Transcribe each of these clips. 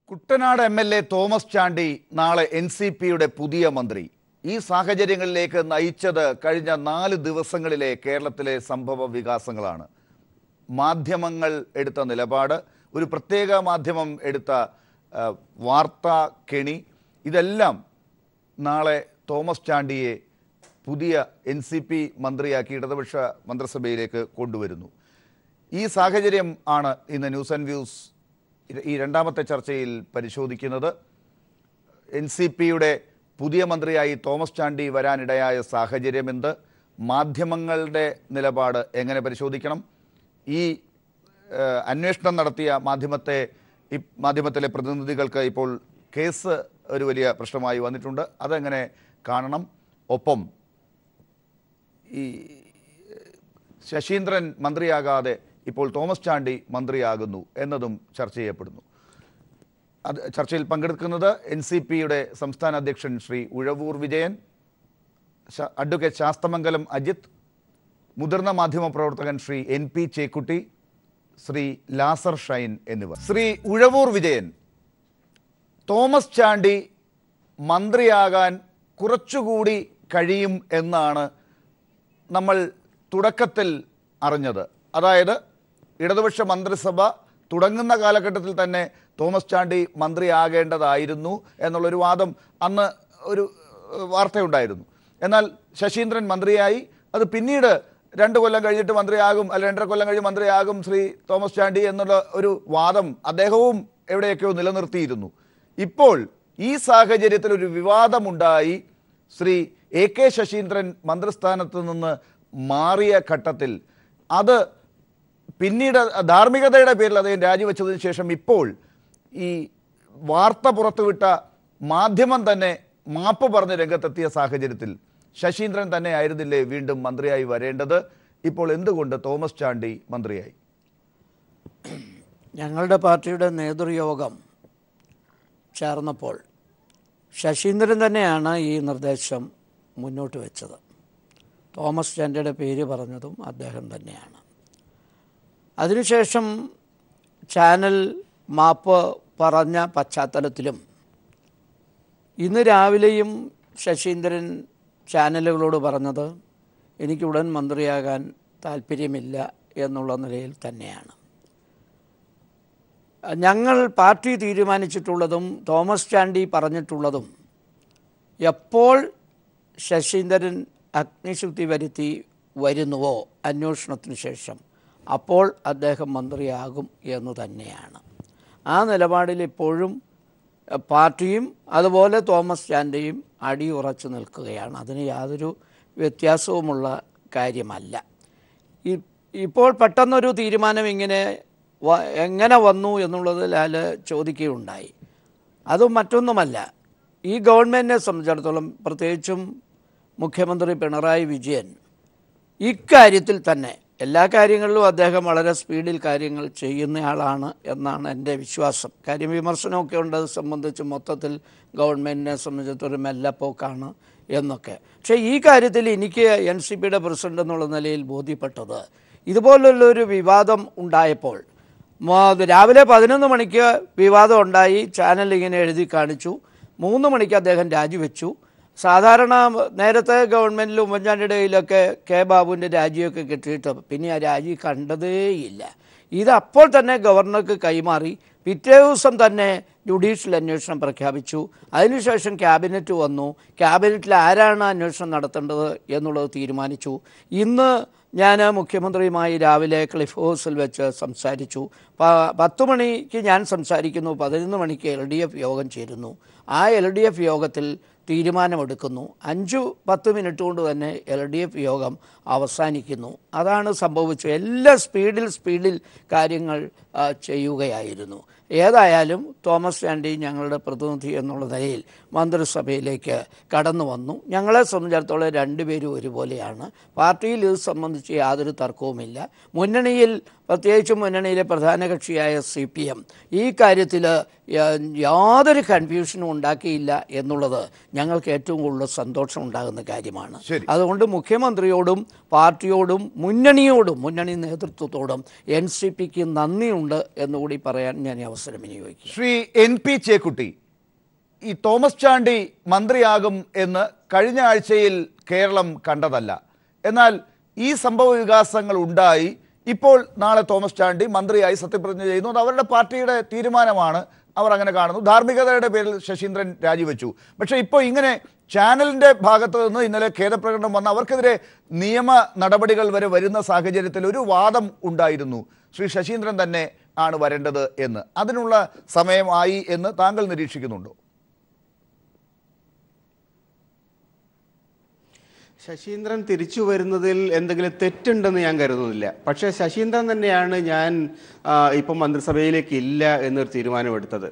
Kuttanad MLA. Thomas Chandy നാളെ എൻ.സി.പിയുടെ പുതിയ മന്ത്രി. ഈ സാഹചര്യങ്ങളിലേക്ക് നയിച്ചത് കഴിഞ്ഞ 4 ദിവസങ്ങളിലെ കേരളത്തിലെ സംഭവ വികാസങ്ങളാണ്. മാധ്യമങ്ങൾ എടുത്ത നിലപാട്, ഒരു പ്രത്യേക മാധ്യമം എടുത്ത വാർത്താ കെണി, ഇതെല്ലാം നാളെ തോമസ് ചാണ്ടിയെ പുതിയ എൻ.സി.പി മന്ത്രിയാക്കി ഇടതുപക്ഷ മന്ത്രിസഭയിലേക്ക് കൊണ്ടുവരുന്നു. ഈ സാഹചര്യം ആണ് ഇന്ന് ന്യൂസ് ആൻഡ് വ്യൂസ് ഈ രണ്ടാമത്തെ ചർച്ചയിൽ പരിശോധിക്കുന്നത്. എൻ.സി.പിയുടെ പുതിയ മന്ത്രിയായി തോമസ് ചാണ്ടി വരാനിടയായ സാഹചര്യം എന്ത്, മാധ്യമങ്ങളുടെ നിലപാട് എങ്ങനെ പരിശോധിക്കണം, ഈ അന്വേഷണം നടത്തിയ മാധ്യമത്തിലെ പ്രതിനിധികൾക്ക് ഇപ്പോൾ കേസ് ഒരു വലിയ പ്രശ്നമായി വന്നിട്ടുണ്ട്, അതെങ്ങനെ കാണണം, ഒപ്പം ഈ ശശീന്ദ്രൻ മന്ത്രിയാകാതെ ഇപ്പോൾ തോമസ് ചാണ്ടി മന്ത്രിയാകുന്നു എന്നതും ചർച്ച ചെയ്യപ്പെടുന്നു. ചർച്ചയിൽ പങ്കെടുക്കുന്നത് എൻ.സി.പിയുടെ സംസ്ഥാന അധ്യക്ഷൻ ശ്രീ ഉഴവൂർ വിജയൻ, അഡ്വക്കേറ്റ് ശാസ്തമംഗലം അജിത്, മുതിർന്ന മാധ്യമപ്രവർത്തകൻ ശ്രീ N.P. ചേക്കുട്ടി, ശ്രീ ലാസർ ഷൈൻ എന്നിവർ. ശ്രീ ഉഴവൂർ വിജയൻ, തോമസ് ചാണ്ടി മന്ത്രിയാകാൻ കുറച്ചുകൂടി കഴിയും എന്നാണ് നമ്മൾ തുടക്കത്തിൽ അറിഞ്ഞത്. അതായത് ഇടതുപക്ഷ മന്ത്രിസഭ തുടങ്ങുന്ന കാലഘട്ടത്തിൽ തന്നെ തോമസ് ചാണ്ടി മന്ത്രിയാകേണ്ടതായിരുന്നു എന്നുള്ളൊരു വാദം അന്ന് ഒരു വാർത്തയുണ്ടായിരുന്നു. എന്നാൽ ശശീന്ദ്രൻ മന്ത്രിയായി, അത് പിന്നീട് 2 കൊല്ലം കഴിഞ്ഞിട്ട് മന്ത്രിയാകും, അല്ല 2.5 കൊല്ലം കഴിഞ്ഞ് മന്ത്രിയാകും ശ്രീ തോമസ് ചാണ്ടി എന്നുള്ള ഒരു വാദം അദ്ദേഹവും എവിടെയൊക്കെയോ നിലനിർത്തിയിരുന്നു. ഇപ്പോൾ ഈ സാഹചര്യത്തിൽ ഒരു വിവാദമുണ്ടായി. ശ്രീ A.K. ശശീന്ദ്രൻ മന്ത്രിസ്ഥാനത്ത് നിന്ന് മാറിയ ഘട്ടത്തിൽ അത് പിന്നീട് ധാർമ്മികതയുടെ പേരിൽ അദ്ദേഹം രാജിവെച്ചതിന് ശേഷം ഇപ്പോൾ ഈ വാർത്ത പുറത്തുവിട്ട മാധ്യമം തന്നെ മാപ്പ് പറഞ്ഞ് രംഗത്തെത്തിയ സാഹചര്യത്തിൽ ശശീന്ദ്രൻ തന്നെ ആയിരുന്നില്ലേ വീണ്ടും മന്ത്രിയായി വരേണ്ടത്? ഇപ്പോൾ എന്തുകൊണ്ട് തോമസ് ചാണ്ടി മന്ത്രിയായി? ഞങ്ങളുടെ പാർട്ടിയുടെ നേതൃയോഗം ചേർന്നപ്പോൾ ശശീന്ദ്രൻ തന്നെയാണ് ഈ നിർദ്ദേശം മുന്നോട്ട് വെച്ചത്. തോമസ് ചാണ്ടിയുടെ പേര് പറഞ്ഞതും അദ്ദേഹം തന്നെയാണ്. അതിനുശേഷം ചാനൽ മാപ്പ് പറഞ്ഞ പശ്ചാത്തലത്തിലും ഇന്ന് രാവിലെയും ശശീന്ദ്രൻ ചാനലുകളോട് പറഞ്ഞത് എനിക്കുടൻ മന്ത്രിയാകാൻ താല്പര്യമില്ല എന്നുള്ള നിലയിൽ തന്നെയാണ്. ഞങ്ങൾ പാർട്ടി തീരുമാനിച്ചിട്ടുള്ളതും തോമസ് ചാണ്ടി പറഞ്ഞിട്ടുള്ളതും എപ്പോൾ ശശീന്ദ്രൻ അഗ്നിശുദ്ധി വരുത്തി വരുന്നുവോ അന്വേഷണത്തിന് ശേഷം അപ്പോൾ അദ്ദേഹം മന്ത്രിയാകും എന്ന് തന്നെയാണ്. ആ നിലപാടിൽ ഇപ്പോഴും പാർട്ടിയും അതുപോലെ തോമസ് ചാണ്ടിയും അടിയുറച്ചു നിൽക്കുകയാണ്. അതിന് യാതൊരു വ്യത്യാസവുമുള്ള കാര്യമല്ല. ഇപ്പോൾ പെട്ടെന്നൊരു തീരുമാനം എങ്ങനെ വന്നു എന്നുള്ളത് ലാൽ ചോദിക്കുകയുണ്ടായി. അതും മറ്റൊന്നുമല്ല, ഈ ഗവൺമെൻറ്റിനെ സംബന്ധിച്ചിടത്തോളം പ്രത്യേകിച്ചും മുഖ്യമന്ത്രി പിണറായി വിജയൻ ഇക്കാര്യത്തിൽ തന്നെ എല്ലാ കാര്യങ്ങളിലും അദ്ദേഹം വളരെ സ്പീഡിൽ കാര്യങ്ങൾ ചെയ്യുന്നയാളാണ് എന്നാണ് എൻ്റെ വിശ്വാസം. കാര്യം വിമർശനമൊക്കെ ഉണ്ട് അത് സംബന്ധിച്ച്, മൊത്തത്തിൽ ഗവൺമെൻറ്റിനെ സംബന്ധിച്ചിടത്തൊരു മെല്ലപ്പോക്കാണ് എന്നൊക്കെ. പക്ഷേ ഈ കാര്യത്തിൽ എനിക്ക് എൻ.സി.പിയുടെ പ്രസിഡന്റ് എന്നുള്ള നിലയിൽ ബോധ്യപ്പെട്ടത്, ഇതുപോലുള്ളൊരു വിവാദം ഉണ്ടായപ്പോൾ രാവിലെ 11 മണിക്ക് വിവാദം ഉണ്ടായി, ചാനൽ ഇങ്ങനെ എഴുതി കാണിച്ചു, 3 മണിക്ക് അദ്ദേഹം രാജിവെച്ചു. സാധാരണ നേരത്തെ ഗവൺമെൻറ്റിൽ ഉമ്മൻചാണ്ടിയുടെ കയ്യിലൊക്കെ കെ ബാബുവിൻ്റെ രാജിയൊക്കെ കിട്ടിയിട്ട് പിന്നെ ആ രാജി കണ്ടതേയില്ല. ഇതപ്പോൾ തന്നെ ഗവർണർക്ക് കൈമാറി. പിറ്റേ ദിവസം തന്നെ ജുഡീഷ്യൽ അന്വേഷണം പ്രഖ്യാപിച്ചു. അതിനുശേഷം ക്യാബിനറ്റ് വന്നു. ക്യാബിനറ്റിൽ ആരാണ് അന്വേഷണം നടത്തേണ്ടത് എന്നുള്ളത് തീരുമാനിച്ചു. ഇന്ന് ഞാൻ മുഖ്യമന്ത്രിയുമായി രാവിലെ ക്ലിഫ് ഹൗസിൽ വെച്ച് സംസാരിച്ചു. 10 മണിക്ക് ഞാൻ സംസാരിക്കുന്നു, 11 മണിക്ക് LDF യോഗം ചേരുന്നു. ആ LDF യോഗത്തിൽ തീരുമാനമെടുക്കുന്നു. 5-10 മിനിറ്റ് കൊണ്ട് തന്നെ LDF യോഗം അവസാനിക്കുന്നു. അതാണ് സംഭവിച്ചത്. എല്ലാ സ്പീഡിൽ കാര്യങ്ങൾ ചെയ്യുകയായിരുന്നു. ഏതായാലും തോമസ് ചാണ്ടി ഞങ്ങളുടെ പ്രതിനിധി എന്നുള്ള നിലയിൽ മന്ത്രിസഭയിലേക്ക് കടന്നു വന്നു. ഞങ്ങളെ സംബന്ധിച്ചിടത്തോളം 2 പേരും ഒരുപോലെയാണ്. പാർട്ടിയിൽ ഇത് സംബന്ധിച്ച് യാതൊരു തർക്കവുമില്ല. മുന്നണിയിൽ, പ്രത്യേകിച്ചും മുന്നണിയിലെ പ്രധാന കക്ഷിയായ CPM ഈ കാര്യത്തിൽ യാതൊരു കൺഫ്യൂഷനും ഉണ്ടാക്കിയില്ല എന്നുള്ളത് ഞങ്ങൾക്ക് ഏറ്റവും കൂടുതൽ സന്തോഷം ഉണ്ടാകുന്ന കാര്യമാണ്. അതുകൊണ്ട് മുഖ്യമന്ത്രിയോടും പാർട്ടിയോടും മുന്നണി നേതൃത്വത്തോടും NCPക്ക് നന്ദിയുണ്ട് എന്നുകൂടി പറയാൻ ഞാൻ അവസരം വിനിയോഗിക്കുക. ശ്രീ NP ചേക്കുട്ടി, ഈ തോമസ് ചാണ്ടി മന്ത്രിയാകും എന്ന് കഴിഞ്ഞ ആഴ്ചയിൽ കേരളം കണ്ടതല്ല. എന്നാൽ ഈ സംഭവ വികാസങ്ങൾ ഉണ്ടായി. ഇപ്പോൾ നാളെ തോമസ് ചാണ്ടി മന്ത്രിയായി സത്യപ്രതിജ്ഞ ചെയ്യുന്നു. അത് അവരുടെ പാർട്ടിയുടെ തീരുമാനമാണ്, അവർ അങ്ങനെ കാണുന്നു. ധാർമ്മികതയുടെ പേരിൽ ശശീന്ദ്രൻ രാജിവെച്ചു. പക്ഷേ ഇപ്പോൾ ഇങ്ങനെ ചാനലിൻ്റെ ഭാഗത്ത് നിന്ന് ഇന്നലെ ഖേദപ്രകടനം വന്ന അവർക്കെതിരെ നിയമ നടപടികൾ വരെ വരുന്ന സാഹചര്യത്തിൽ ഒരു വാദം ഉണ്ടായിരുന്നു, ശ്രീ ശശീന്ദ്രൻ തന്നെ ആണ് വരേണ്ടത് എന്ന്. അതിനുള്ള സമയമായി എന്ന് താങ്കൾ നിരീക്ഷിക്കുന്നുണ്ടോ? ശശീന്ദ്രൻ തിരിച്ചു വരുന്നതിൽ എന്തെങ്കിലും തെറ്റുണ്ടെന്ന് ഞാൻ കരുതുന്നില്ല. പക്ഷേ ശശീന്ദ്രൻ തന്നെയാണ് ഞാൻ ഇപ്പം മന്ത്രിസഭയിലേക്ക് ഇല്ല എന്നൊരു തീരുമാനമെടുത്തത്.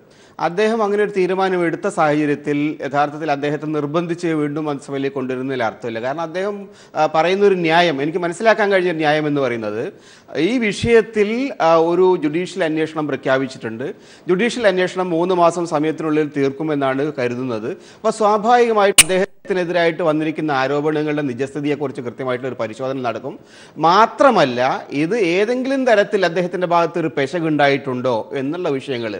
അദ്ദേഹം അങ്ങനെ ഒരു തീരുമാനമെടുത്ത സാഹചര്യത്തിൽ യഥാർത്ഥത്തിൽ അദ്ദേഹത്തെ നിർബന്ധിച്ച് വീണ്ടും മന്ത്രിസഭയിലേക്ക് കൊണ്ടുവരുന്നതിൽ അർത്ഥമില്ല. കാരണം അദ്ദേഹം പറയുന്നൊരു ന്യായം, എനിക്ക് മനസ്സിലാക്കാൻ കഴിഞ്ഞ ന്യായം എന്ന് പറയുന്നത്, ഈ വിഷയത്തിൽ ഒരു ജുഡീഷ്യൽ അന്വേഷണം പ്രഖ്യാപിച്ചിട്ടുണ്ട്. ജുഡീഷ്യൽ അന്വേഷണം 3 മാസം സമയത്തിനുള്ളിൽ തീർക്കുമെന്നാണ് കരുതുന്നത്. അപ്പോൾ സ്വാഭാവികമായിട്ട് അദ്ദേഹത്തിനെതിരായിട്ട് വന്നിരിക്കുന്ന ആരോപണങ്ങളുടെ നിജസ്ഥിതിയെക്കുറിച്ച് കൃത്യമായിട്ടുള്ള ഒരു പരിശോധന നടക്കും. മാത്രമല്ല, ഇത് ഏതെങ്കിലും തരത്തിൽ അദ്ദേഹത്തിൻ്റെ ഭാഗത്ത് ഒരു പെശകുണ്ടായിട്ടുണ്ടോ എന്നുള്ള വിഷയങ്ങൾ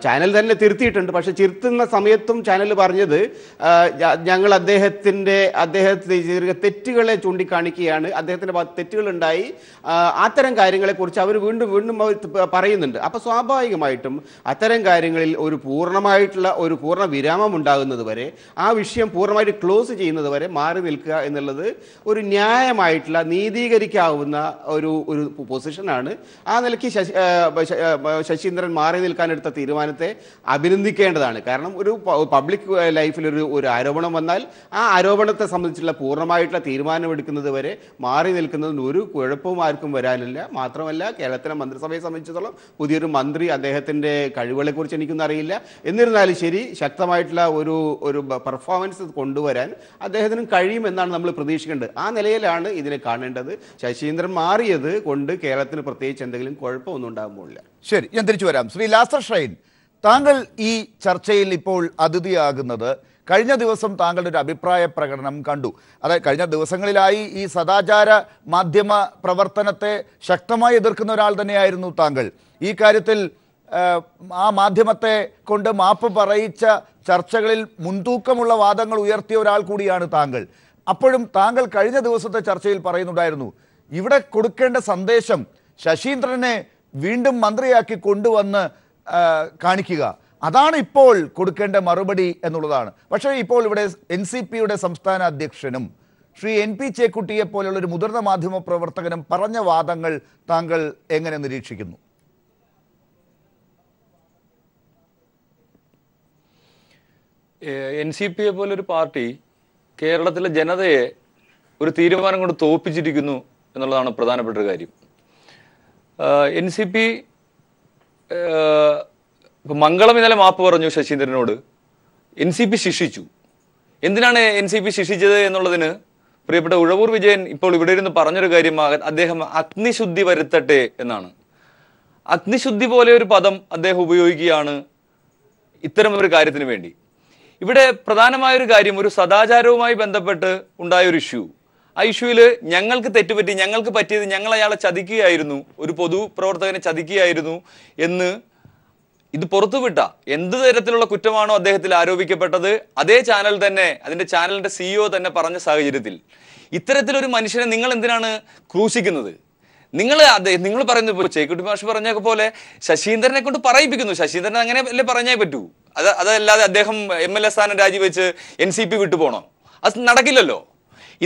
ചാനൽ തന്നെ തിരുത്തിയിട്ടുണ്ട്. പക്ഷെ തിരുത്തുന്ന സമയത്തും ചാനൽ പറഞ്ഞത് ഞങ്ങൾ അദ്ദേഹത്തിൻ്റെ തെറ്റുകളെ ചൂണ്ടിക്കാണിക്കുകയാണ്, അദ്ദേഹത്തിൻ്റെ ഭാഗത്ത് തെറ്റുകളുണ്ടായി, അത്തരം കാര്യങ്ങളെക്കുറിച്ച് അവർ വീണ്ടും വീണ്ടും പറയുന്നുണ്ട്. അപ്പോൾ സ്വാഭാവികമായിട്ടും അത്തരം കാര്യങ്ങളിൽ ഒരു പൂർണ്ണ വിരാമം ഉണ്ടാകുന്നത് വരെ, ആ വിഷയം പൂർണ്ണമായിട്ട് ക്ലോസ് ചെയ്യുന്നത് വരെ മാറി നിൽക്കുക എന്നുള്ളത് ഒരു ന്യായമായിട്ടുള്ള നീതീകരിക്കാവുന്ന ഒരു പൊസിഷനാണ്. ആ നിലയ്ക്ക് ശശീന്ദ്രൻ മാറി നിൽക്കാനെടുത്ത തീരുമാനത്തെ അഭിനന്ദിക്കേണ്ടതാണ്. കാരണം ഒരു പബ്ലിക് ലൈഫിൽ ഒരു ആരോപണം വന്നാൽ ആ ആരോപണത്തെ സംബന്ധിച്ചുള്ള പൂർണ്ണമായിട്ടുള്ള തീരുമാനമെടുക്കുന്നത് വരെ മാറി നിൽക്കുന്നതിന് ഒരു കുഴപ്പവും ആർക്കും വരാനില്ല. മാത്രമല്ല, കേരളത്തിലെ മന്ത്രിസഭയെ സംബന്ധിച്ചിടത്തോളം പുതിയൊരു മന്ത്രി, അദ്ദേഹത്തിൻ്റെ കഴിവുകളെക്കുറിച്ച് എനിക്കൊന്നും അറിയില്ല. എന്നിരുന്നാലും ശരി, ശക്തമായിട്ടുള്ള ഒരു പെർഫോമൻസ് കൊണ്ടുവരാൻ അദ്ദേഹത്തിന് കഴിയുമെന്നാണ് നമ്മൾ പ്രതീക്ഷിക്കേണ്ടത്. ആ നിലയിലാണ് ഇതിനെ കാണേണ്ടത്. ശശീന്ദ്രൻ മാറിയത് കൊണ്ട് കേരളത്തിന് പ്രത്യേകിച്ച് എന്തെങ്കിലും കുഴപ്പമൊന്നും ഉണ്ടാകുമ്പോഴില്ല. ശരി, ഞാൻ തിരിച്ചു വരാം. ശ്രീ ലാസർ ഷൈൻ, താങ്കൾ ഈ ചർച്ചയിൽ ഇപ്പോൾ അതിഥിയാകുന്നത്, കഴിഞ്ഞ ദിവസം താങ്കളുടെ ഒരു അഭിപ്രായ പ്രകടനം കണ്ടു. അതായത് കഴിഞ്ഞ ദിവസങ്ങളിലായി ഈ സദാചാര മാധ്യമ പ്രവർത്തനത്തെ ശക്തമായി എതിർക്കുന്ന ഒരാൾ തന്നെയായിരുന്നു താങ്കൾ. ഈ കാര്യത്തിൽ ആ മാധ്യമത്തെ കൊണ്ട് മാപ്പ് പറയിച്ച ചർച്ചകളിൽ മുൻതൂക്കമുള്ള വാദങ്ങൾ ഉയർത്തിയ ഒരാൾ കൂടിയാണ് താങ്കൾ. അപ്പോഴും താങ്കൾ കഴിഞ്ഞ ദിവസത്തെ ചർച്ചയിൽ പറയുന്നുണ്ടായിരുന്നു, ഇവിടെ കൊടുക്കേണ്ട സന്ദേശം ശശീന്ദ്രനെ വീണ്ടും മന്ത്രിയാക്കി കൊണ്ടുവന്ന് കാണിക്കുക, അതാണ് ഇപ്പോൾ കൊടുക്കേണ്ട മറുപടി എന്നുള്ളതാണ്. പക്ഷേ ഇപ്പോൾ ഇവിടെ NCPയുടെ സംസ്ഥാന അധ്യക്ഷനും ശ്രീ NP ചേക്കുട്ടിയെ പോലെയുള്ള ഒരു മുതിർന്ന മാധ്യമ പ്രവർത്തകനും പറഞ്ഞ വാദങ്ങൾ താങ്കൾ എങ്ങനെ നിരീക്ഷിക്കുന്നു? NCPയെ പോലൊരു പാർട്ടി കേരളത്തിലെ ജനതയെ ഒരു തീരുമാനം കൊണ്ട് തോൽപ്പിച്ചിരിക്കുന്നു എന്നുള്ളതാണ് പ്രധാനപ്പെട്ട ഒരു കാര്യം. NCP മംഗളം ഇന്നലെ മാപ്പ് പറഞ്ഞു ശശീന്ദ്രനോട്. NCP ശിക്ഷിച്ചു. എന്തിനാണ് NCP ശിക്ഷിച്ചത് എന്നുള്ളതിന് പ്രിയപ്പെട്ട ഉഴവൂർ വിജയൻ ഇപ്പോൾ ഇവിടെ ഇരുന്ന് പറഞ്ഞൊരു കാര്യം, അദ്ദേഹം അഗ്നിശുദ്ധി വരുത്തട്ടെ എന്നാണ്. അഗ്നിശുദ്ധി പോലെ ഒരു പദം അദ്ദേഹം ഉപയോഗിക്കുകയാണ് ഇത്തരം ഒരു കാര്യത്തിന് വേണ്ടി. ഇവിടെ പ്രധാനമായൊരു കാര്യം, ഒരു സദാചാരവുമായി ബന്ധപ്പെട്ട് ഉണ്ടായ ഒരു ഇഷ്യൂ. ആ ഇഷ്യൂവിൽ ഞങ്ങൾക്ക് തെറ്റുപറ്റി, ഞങ്ങൾക്ക് പറ്റിയത് ഞങ്ങൾ അയാളെ ചതിക്കുകയായിരുന്നു, ഒരു പൊതുപ്രവർത്തകനെ ചതിക്കുകയായിരുന്നു എന്ന് ഇത് പുറത്തുവിട്ട എന്ത് തരത്തിലുള്ള കുറ്റമാണോ അദ്ദേഹത്തിൽ ആരോപിക്കപ്പെട്ടത്, അതേ ചാനൽ തന്നെ, അതിന്റെ ചാനലിന്റെ CEO തന്നെ പറഞ്ഞ സാഹചര്യത്തിൽ ഇത്തരത്തിലൊരു മനുഷ്യനെ നിങ്ങൾ എന്തിനാണ് ക്രൂശിക്കുന്നത്? നിങ്ങൾ പറയുന്നത് ചേക്കുട്ടി മാഷ് പറഞ്ഞ പോലെ ശശീന്ദ്രനെ കൊണ്ട് പറയിപ്പിക്കുന്നു. ശശീന്ദ്രൻ അങ്ങനെ അല്ലേ പറഞ്ഞേ പറ്റൂ. അതല്ലാതെ അദ്ദേഹം MLA സ്ഥാനം രാജിവെച്ച് NCP വിട്ടുപോകണോ? അത് നടക്കില്ലല്ലോ.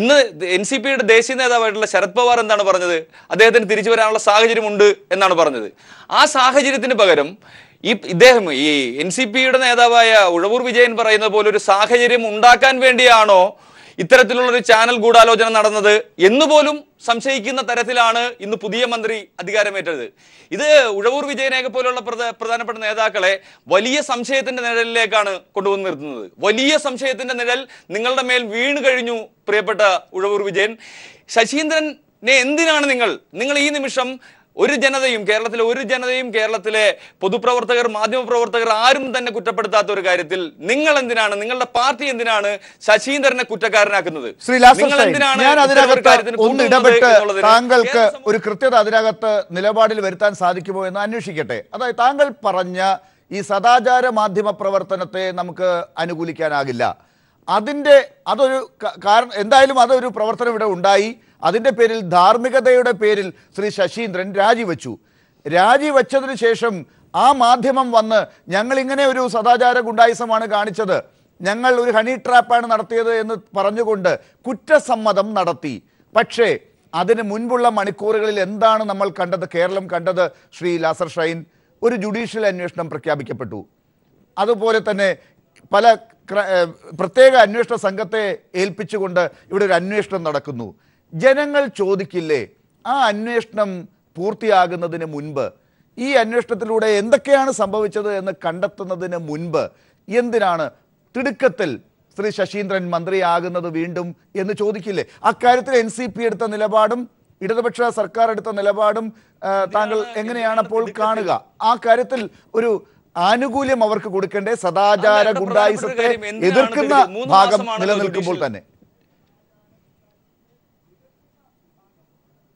ഇന്ന് NCPയുടെ ദേശീയ നേതാവായിട്ടുള്ള ശരത് പവാർ എന്താണ് പറഞ്ഞത്? അദ്ദേഹത്തിന് തിരിച്ചു വരാനുള്ള സാഹചര്യം ഉണ്ട് എന്നാണ് പറഞ്ഞത്. ആ സാഹചര്യത്തിന് പകരം ഇദ്ദേഹം ഈ NCPയുടെ നേതാവായ ഉഴവൂർ വിജയൻ പറയുന്ന പോലെ ഒരു സാഹചര്യം ഉണ്ടാക്കാൻ വേണ്ടിയാണോ ഇത്തരത്തിലുള്ളൊരു ചാനൽ ഗൂഢാലോചന നടന്നത് എന്നുപോലും സംശയിക്കുന്ന തരത്തിലാണ് ഇന്ന് പുതിയ മന്ത്രി അധികാരമേറ്റത്. ഇത് ഉഴവൂർ വിജയനെയൊക്കെ പോലുള്ള പ്രധാനപ്പെട്ട നേതാക്കളെ വലിയ സംശയത്തിന്റെ നിഴലിലേക്കാണ് കൊണ്ടുവന്ന് നിർത്തുന്നത്. വലിയ സംശയത്തിന്റെ നിഴൽ നിങ്ങളുടെ മേൽ വീണു കഴിഞ്ഞു പ്രിയപ്പെട്ട ഉഴവൂർ വിജയൻ. ശശീന്ദ്രനെ എന്തിനാണ് നിങ്ങൾ ഈ നിമിഷം ഒരു ജനതയും കേരളത്തിലെ പൊതുപ്രവർത്തകർ, മാധ്യമപ്രവർത്തകർ ആരും തന്നെ കുറ്റപ്പെടുത്താത്ത ഒരു കാര്യത്തിൽ നിങ്ങളുടെ പാർട്ടി എന്തിനാണ് ശശീന്ദ്രനെ കുറ്റക്കാരനാക്കുന്നത്? ശ്രീ ലാസർ ഷൈൻ, ഞാൻ അതിനകത്ത് ഒന്ന് ഇടപെട്ട് താങ്കൾക്ക് ഒരു കൃത്യത അതിനകത്ത് നിലപാടിൽ വരുത്താൻ സാധിക്കുമോ എന്ന് അന്വേഷിക്കട്ടെ. അതായത് താങ്കൾ പറഞ്ഞ ഈ സദാചാര മാധ്യമ പ്രവർത്തനത്തെ നമുക്ക് അനുകൂലിക്കാനാകില്ല. അതൊരു കാരണം, എന്തായാലും അതൊരു പ്രവർത്തനം ഇവിടെ ഉണ്ടായി. അതിൻ്റെ പേരിൽ, ധാർമ്മികതയുടെ പേരിൽ ശ്രീ ശശീന്ദ്രൻ രാജിവെച്ചതിന് ശേഷം ആ മാധ്യമം വന്ന് ഞങ്ങളിങ്ങനെ ഒരു സദാചാര ഗുണ്ടായിസമാണ് കാണിച്ചത്, ഞങ്ങൾ ഒരു ഹണി ട്രാപ്പാണ് നടത്തിയത് എന്ന് പറഞ്ഞുകൊണ്ട് കുറ്റസമ്മതം നടത്തി. പക്ഷേ അതിന് മുൻപുള്ള മണിക്കൂറുകളിൽ എന്താണ് നമ്മൾ കണ്ടത്? കേരളം കണ്ടത് ശ്രീ ലാസർ ഷൈൻ, ഒരു ജുഡീഷ്യൽ അന്വേഷണം പ്രഖ്യാപിക്കപ്പെട്ടു. അതുപോലെ തന്നെ പല പ്രത്യേക അന്വേഷണ സംഘത്തെ ഏൽപ്പിച്ചുകൊണ്ട് ഇവിടെ ഒരു അന്വേഷണം നടക്കുന്നു. ജനങ്ങൾ ചോദിക്കില്ലേ, ആ അന്വേഷണം പൂർത്തിയാകുന്നതിന് മുൻപ്, ഈ അന്വേഷണത്തിലൂടെ എന്തൊക്കെയാണ് സംഭവിച്ചത് എന്ന് കണ്ടെത്തുന്നതിന് മുൻപ് എന്തിനാണ് തിടുക്കത്തിൽ ശ്രീ ശശീന്ദ്രൻ മന്ത്രിയാകുന്നത് വീണ്ടും എന്ന് ചോദിക്കില്ലേ? അക്കാര്യത്തിൽ NCP എടുത്ത നിലപാടും ഇടതുപക്ഷ സർക്കാർ എടുത്ത നിലപാടും താങ്കൾ എങ്ങനെയാണ് അപ്പോൾ കാണുക? ആ കാര്യത്തിൽ ഒരു ആനുകൂല്യം അവർക്ക് കൊടുക്കേണ്ടേ? സദാചാര ഗുണ്ടായിസത്തെ എതിർക്കുന്ന ഭാഗം നിലനിൽക്കുമ്പോൾ തന്നെ.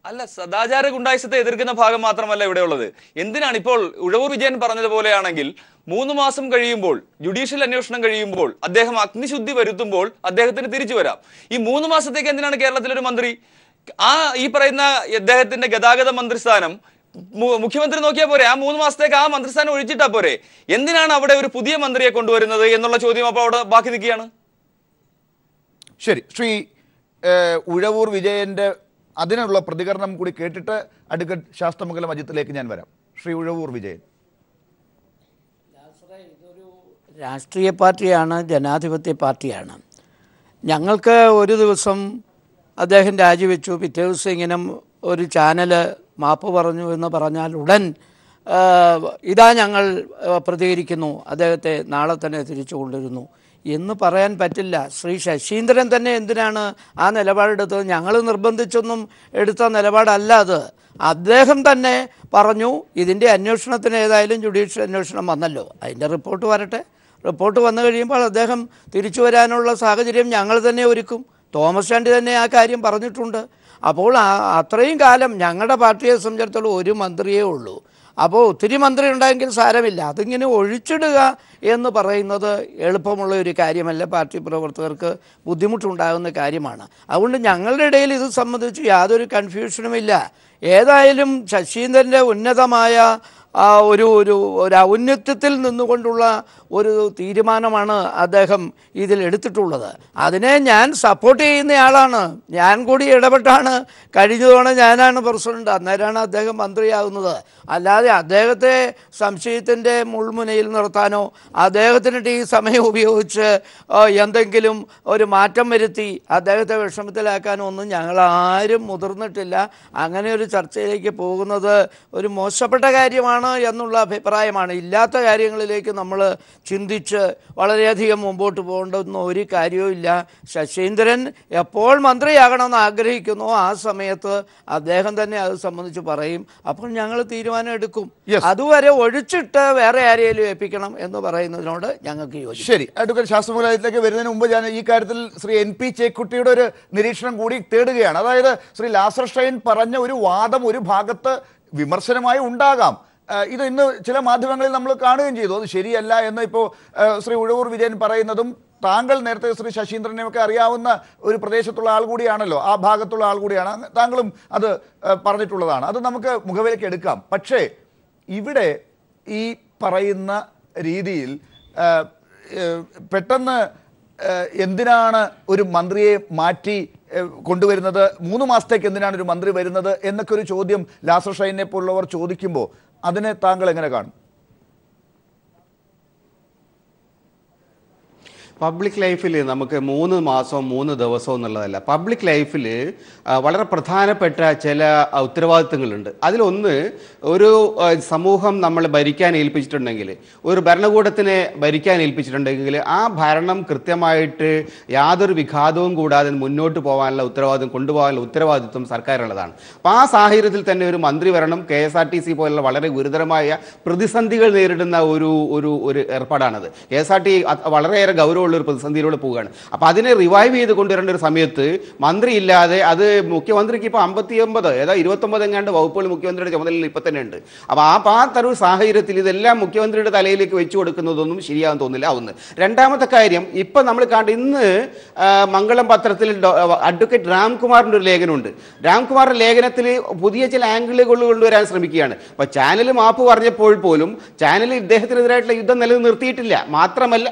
അല്ല, സദാചാര ഗുണ്ടായിസത്തെ എതിർക്കുന്ന ഭാഗം മാത്രമല്ല ഇവിടെ ഉള്ളത്. എന്തിനാണ് ഇപ്പോൾ ഉഴവൂർ വിജയൻ പറഞ്ഞതുപോലെയാണെങ്കിൽ 3 മാസം കഴിയുമ്പോൾ, ജുഡീഷ്യൽ അന്വേഷണം കഴിയുമ്പോൾ, അദ്ദേഹം അഗ്നിശുദ്ധി വരുത്തുമ്പോൾ അദ്ദേഹത്തിന് തിരിച്ചു വരാം. ഈ 3 മാസത്തേക്ക് എന്തിനാണ് കേരളത്തിലൊരു മന്ത്രി? ഈ പറയുന്ന അദ്ദേഹത്തിന്റെ ഗതാഗത മന്ത്രിസ്ഥാനം മുഖ്യമന്ത്രി നോക്കിയാൽ പോരെ? ആ 3 മാസത്തേക്ക് ആ മന്ത്രിസ്ഥാനം ഒഴിച്ചിട്ടാ പോരെ? എന്തിനാണ് അവിടെ ഒരു പുതിയ മന്ത്രിയെ കൊണ്ടുവരുന്നത് എന്നുള്ള ചോദ്യം അപ്പോൾ അവിടെ ബാക്കി നിൽക്കുകയാണ്. ശരി, ശ്രീ ഉഴവൂർ വിജയന്റെ അതിനുള്ള പ്രതികരണം കൂടി കേട്ടിട്ട് അഡ്വക്കേറ്റ് ശാസ്ത്രമംഗലം അജിത്തിലേക്ക് ഞാൻ വരാം. ശ്രീ ഉഴവൂർ വിജയൻ, ഇതൊരു രാഷ്ട്രീയ പാർട്ടിയാണ്, ജനാധിപത്യ പാർട്ടിയാണ്. ഞങ്ങൾക്ക് ഒരു ദിവസം അദ്ദേഹം രാജിവെച്ചു, പിറ്റേ ദിവസം ഇങ്ങനെ ഒരു ചാനല് മാപ്പ് പറഞ്ഞു എന്ന് പറഞ്ഞാൽ ഉടൻ ഇതാ ഞങ്ങൾ പ്രതികരിക്കുന്നു, അദ്ദേഹത്തെ നാളെ തന്നെ തിരിച്ചു കൊണ്ടുവരുന്നു എന്ന് പറയാൻ പറ്റില്ല. ശ്രീ ശശീന്ദ്രൻ തന്നെ എന്തിനാണ് ആ നിലപാടെടുത്തത്? ഞങ്ങൾ നിർബന്ധിച്ചൊന്നും എടുത്ത നിലപാടല്ല അത്. അദ്ദേഹം തന്നെ പറഞ്ഞു ഇതിൻ്റെ അന്വേഷണത്തിന് ഏതായാലും ജുഡീഷ്യൽ അന്വേഷണം വന്നല്ലോ, അതിൻ്റെ റിപ്പോർട്ട് വരട്ടെ, റിപ്പോർട്ട് വന്നു കഴിയുമ്പോൾ അദ്ദേഹം തിരിച്ചു വരാനുള്ള സാഹചര്യം ഞങ്ങൾ തന്നെ ഒരുക്കും. തോമസ് ചാണ്ടി തന്നെ ആ കാര്യം പറഞ്ഞിട്ടുണ്ട്. അപ്പോൾ അത്രയും കാലം ഞങ്ങളുടെ പാർട്ടിയെ സംബന്ധിച്ചിടത്തോളം ഒരു മന്ത്രിയേ ഉള്ളൂ. അപ്പോൾ ഒത്തിരി മന്ത്രി ഉണ്ടായെങ്കിൽ സാരമില്ല, അതിങ്ങനെ ഒഴിച്ചിടുക എന്ന് പറയുന്നത് എളുപ്പമുള്ള ഒരു കാര്യമല്ല, പാർട്ടി പ്രവർത്തകർക്ക് ബുദ്ധിമുട്ടുണ്ടാകുന്ന കാര്യമാണ്. അതുകൊണ്ട് ഞങ്ങളുടെ ഇടയിൽ ഇത് സംബന്ധിച്ച് യാതൊരു കൺഫ്യൂഷനുമില്ല. ഏതായാലും ശശീന്ദ്രൻ്റെ ഉന്നതമായ ഒരു ഔന്നത്യത്തിൽ നിന്നുകൊണ്ടുള്ള ഒരു തീരുമാനമാണ് അദ്ദേഹം ഇതിൽ എടുത്തിട്ടുള്ളത്. അതിനെ ഞാൻ സപ്പോർട്ട് ചെയ്യുന്നയാളാണ്. ഞാൻ കൂടി ഇടപെട്ടാണ്, കഴിഞ്ഞ തവണ ഞാനാണ് പ്രസിഡന്റ്, അന്നേരമാണ് അദ്ദേഹം മന്ത്രിയാകുന്നത്. അല്ലാതെ അദ്ദേഹത്തെ സംശയത്തിൻ്റെ മുൾമുനയിൽ നിർത്താനോ അദ്ദേഹത്തിന് ഈ സമയം ഉപയോഗിച്ച് എന്തെങ്കിലും ഒരു മാറ്റം വരുത്തി അദ്ദേഹത്തെ വിഷമത്തിലാക്കാനോ ഒന്നും ഞങ്ങളാരും മുതിർന്നിട്ടില്ല. അങ്ങനെ ഒരു ചർച്ചയിലേക്ക് പോകുന്നത് ഒരു മോശപ്പെട്ട കാര്യമാണ് എന്നുള്ള അഭിപ്രായമാണ്. ഇല്ലാത്ത കാര്യങ്ങളിലേക്ക് നമ്മൾ ചിന്തിച്ച് വളരെയധികം മുമ്പോട്ട് പോകേണ്ടുന്ന ഒരു കാര്യവും ഇല്ല. ശശീന്ദ്രൻ എപ്പോൾ മന്ത്രിയാകണമെന്ന് ആഗ്രഹിക്കുന്നോ ആ സമയത്ത് അദ്ദേഹം തന്നെ അത് സംബന്ധിച്ച് പറയും. അപ്പോൾ ഞങ്ങൾ തീരുമാനം എടുക്കും. അതുവരെ ഒഴിച്ചിട്ട് വേറെ ആരെയും ഏൽപ്പിക്കണം എന്ന് പറയുന്നതിനോട് ഞങ്ങൾക്ക് യോജിക്കും. ശരി, അഡ്വക്കേറ്റ് ശാസ്ത്രമംഗലത്തിലേക്ക് വരുന്നതിന് മുമ്പ് ഞാൻ ഈ കാര്യത്തിൽ ശ്രീ NP ചേക്കുട്ടിയുടെ ഒരു നിരീക്ഷണം കൂടി തേടുകയാണ്. അതായത് ശ്രീ ലാസർ ഷൈൻ പറഞ്ഞ ഒരു വാദം ഒരു ഭാഗത്ത് വിമർശനമായി ഉണ്ടാകാം. ഇത് ഇന്ന് ചില മാധ്യമങ്ങളിൽ നമ്മൾ കാണുകയും ചെയ്തു, അത് ശരിയല്ല എന്ന് ഇപ്പോൾ ശ്രീ ഉഴവൂർ വിജയൻ പറയുന്നതും, താങ്കൾ നേരത്തെ ശ്രീ ശശീന്ദ്രനെയൊക്കെ അറിയാവുന്ന ഒരു പ്രദേശത്തുള്ള ആൾ കൂടിയാണല്ലോ, ആ ഭാഗത്തുള്ള ആൾ കൂടിയാണ്, താങ്കളും അത് പറഞ്ഞിട്ടുള്ളതാണ്. അത് നമുക്ക് മുഖവിലേക്ക് എടുക്കാം. പക്ഷേ ഇവിടെ ഈ പറയുന്ന രീതിയിൽ പെട്ടെന്ന് എന്തിനാണ് ഒരു മന്ത്രിയെ മാറ്റി കൊണ്ടുവരുന്നത്, 3 മാസത്തേക്ക് എന്തിനാണ് ഒരു മന്ത്രി വരുന്നത് എന്നൊക്കെ ഒരു ചോദ്യം ലാസർ ഷൈനെ പോലുള്ളവർ ചോദിക്കുമ്പോൾ അതിനെ താങ്കൾ എങ്ങനെ കാണും? പബ്ലിക് ലൈഫിൽ നമുക്ക് 3 മാസവും 3 ദിവസവും എന്നുള്ളതല്ല. പബ്ലിക് ലൈഫിൽ വളരെ പ്രധാനപ്പെട്ട ചില ഉത്തരവാദിത്തങ്ങളുണ്ട്. അതിലൊന്ന്, ഒരു സമൂഹം നമ്മളെ ഭരിക്കാൻ ഏൽപ്പിച്ചിട്ടുണ്ടെങ്കിൽ, ഒരു ഭരണകൂടത്തിനെ ഭരിക്കാൻ ഏൽപ്പിച്ചിട്ടുണ്ടെങ്കിൽ ആ ഭരണം കൃത്യമായിട്ട് യാതൊരു വിഘാതവും കൂടാതെ മുന്നോട്ട് പോകാനുള്ള ഉത്തരവാദിത്വം, കൊണ്ടുപോകാനുള്ള ഉത്തരവാദിത്വം സർക്കാരുള്ളതാണ്. അപ്പോൾ ആ സാഹചര്യത്തിൽ തന്നെ ഒരു മന്ത്രി വരണം. KSRTC പോലുള്ള വളരെ ഗുരുതരമായ പ്രതിസന്ധികൾ നേരിടുന്ന ഒരു ഏർപ്പാടാണത്. KSRTC വളരെയേറെ ഗൗരവമുള്ള ഒരു പ്രതിസന്ധിയിലൂടെ പോവുകയാണ്. അപ്പോൾ അതിനെ റിവൈവ് ചെയ്ത് കൊണ്ടുവരേണ്ട ഒരു സമയത്ത് മന്ത്രി ഇല്ലാതെ, അത് മുഖ്യമന്ത്രിക്ക് ഇപ്പോൾ 59 29 എങ്ങാണ്ട് വകുപ്പുകൾ മുഖ്യമന്ത്രിയുടെ ചുമതലയിൽ ഇപ്പം തന്നെ ഉണ്ട്. അപ്പോൾ ആ തരൊരു സാഹചര്യത്തിൽ ഇതെല്ലാം മുഖ്യമന്ത്രിയുടെ തലയിലേക്ക് വെച്ചു കൊടുക്കുന്നതൊന്നും ശരിയാകാൻ തോന്നില്ല. ഒന്ന്. രണ്ടാമത്തെ കാര്യം, ഇപ്പം നമ്മൾ ഇന്ന് മംഗളം പത്രത്തിൽ അഡ്വക്കേറ്റ് രാംകുമാറിൻ്റെ ഒരു ലേഖനമുണ്ട്. രാംകുമാറിൻ്റെ ലേഖനത്തിൽ പുതിയ ചില ആംഗിളുകൾ കൊണ്ടുവരാൻ ശ്രമിക്കുകയാണ്. അപ്പോൾ ചാനൽ മാപ്പ് പറഞ്ഞപ്പോൾ പോലും ചാനൽ ഇദ്ദേഹത്തിനെതിരായിട്ടുള്ള യുദ്ധം നിലനിർത്തിയിട്ടില്ല. മാത്രമല്ല,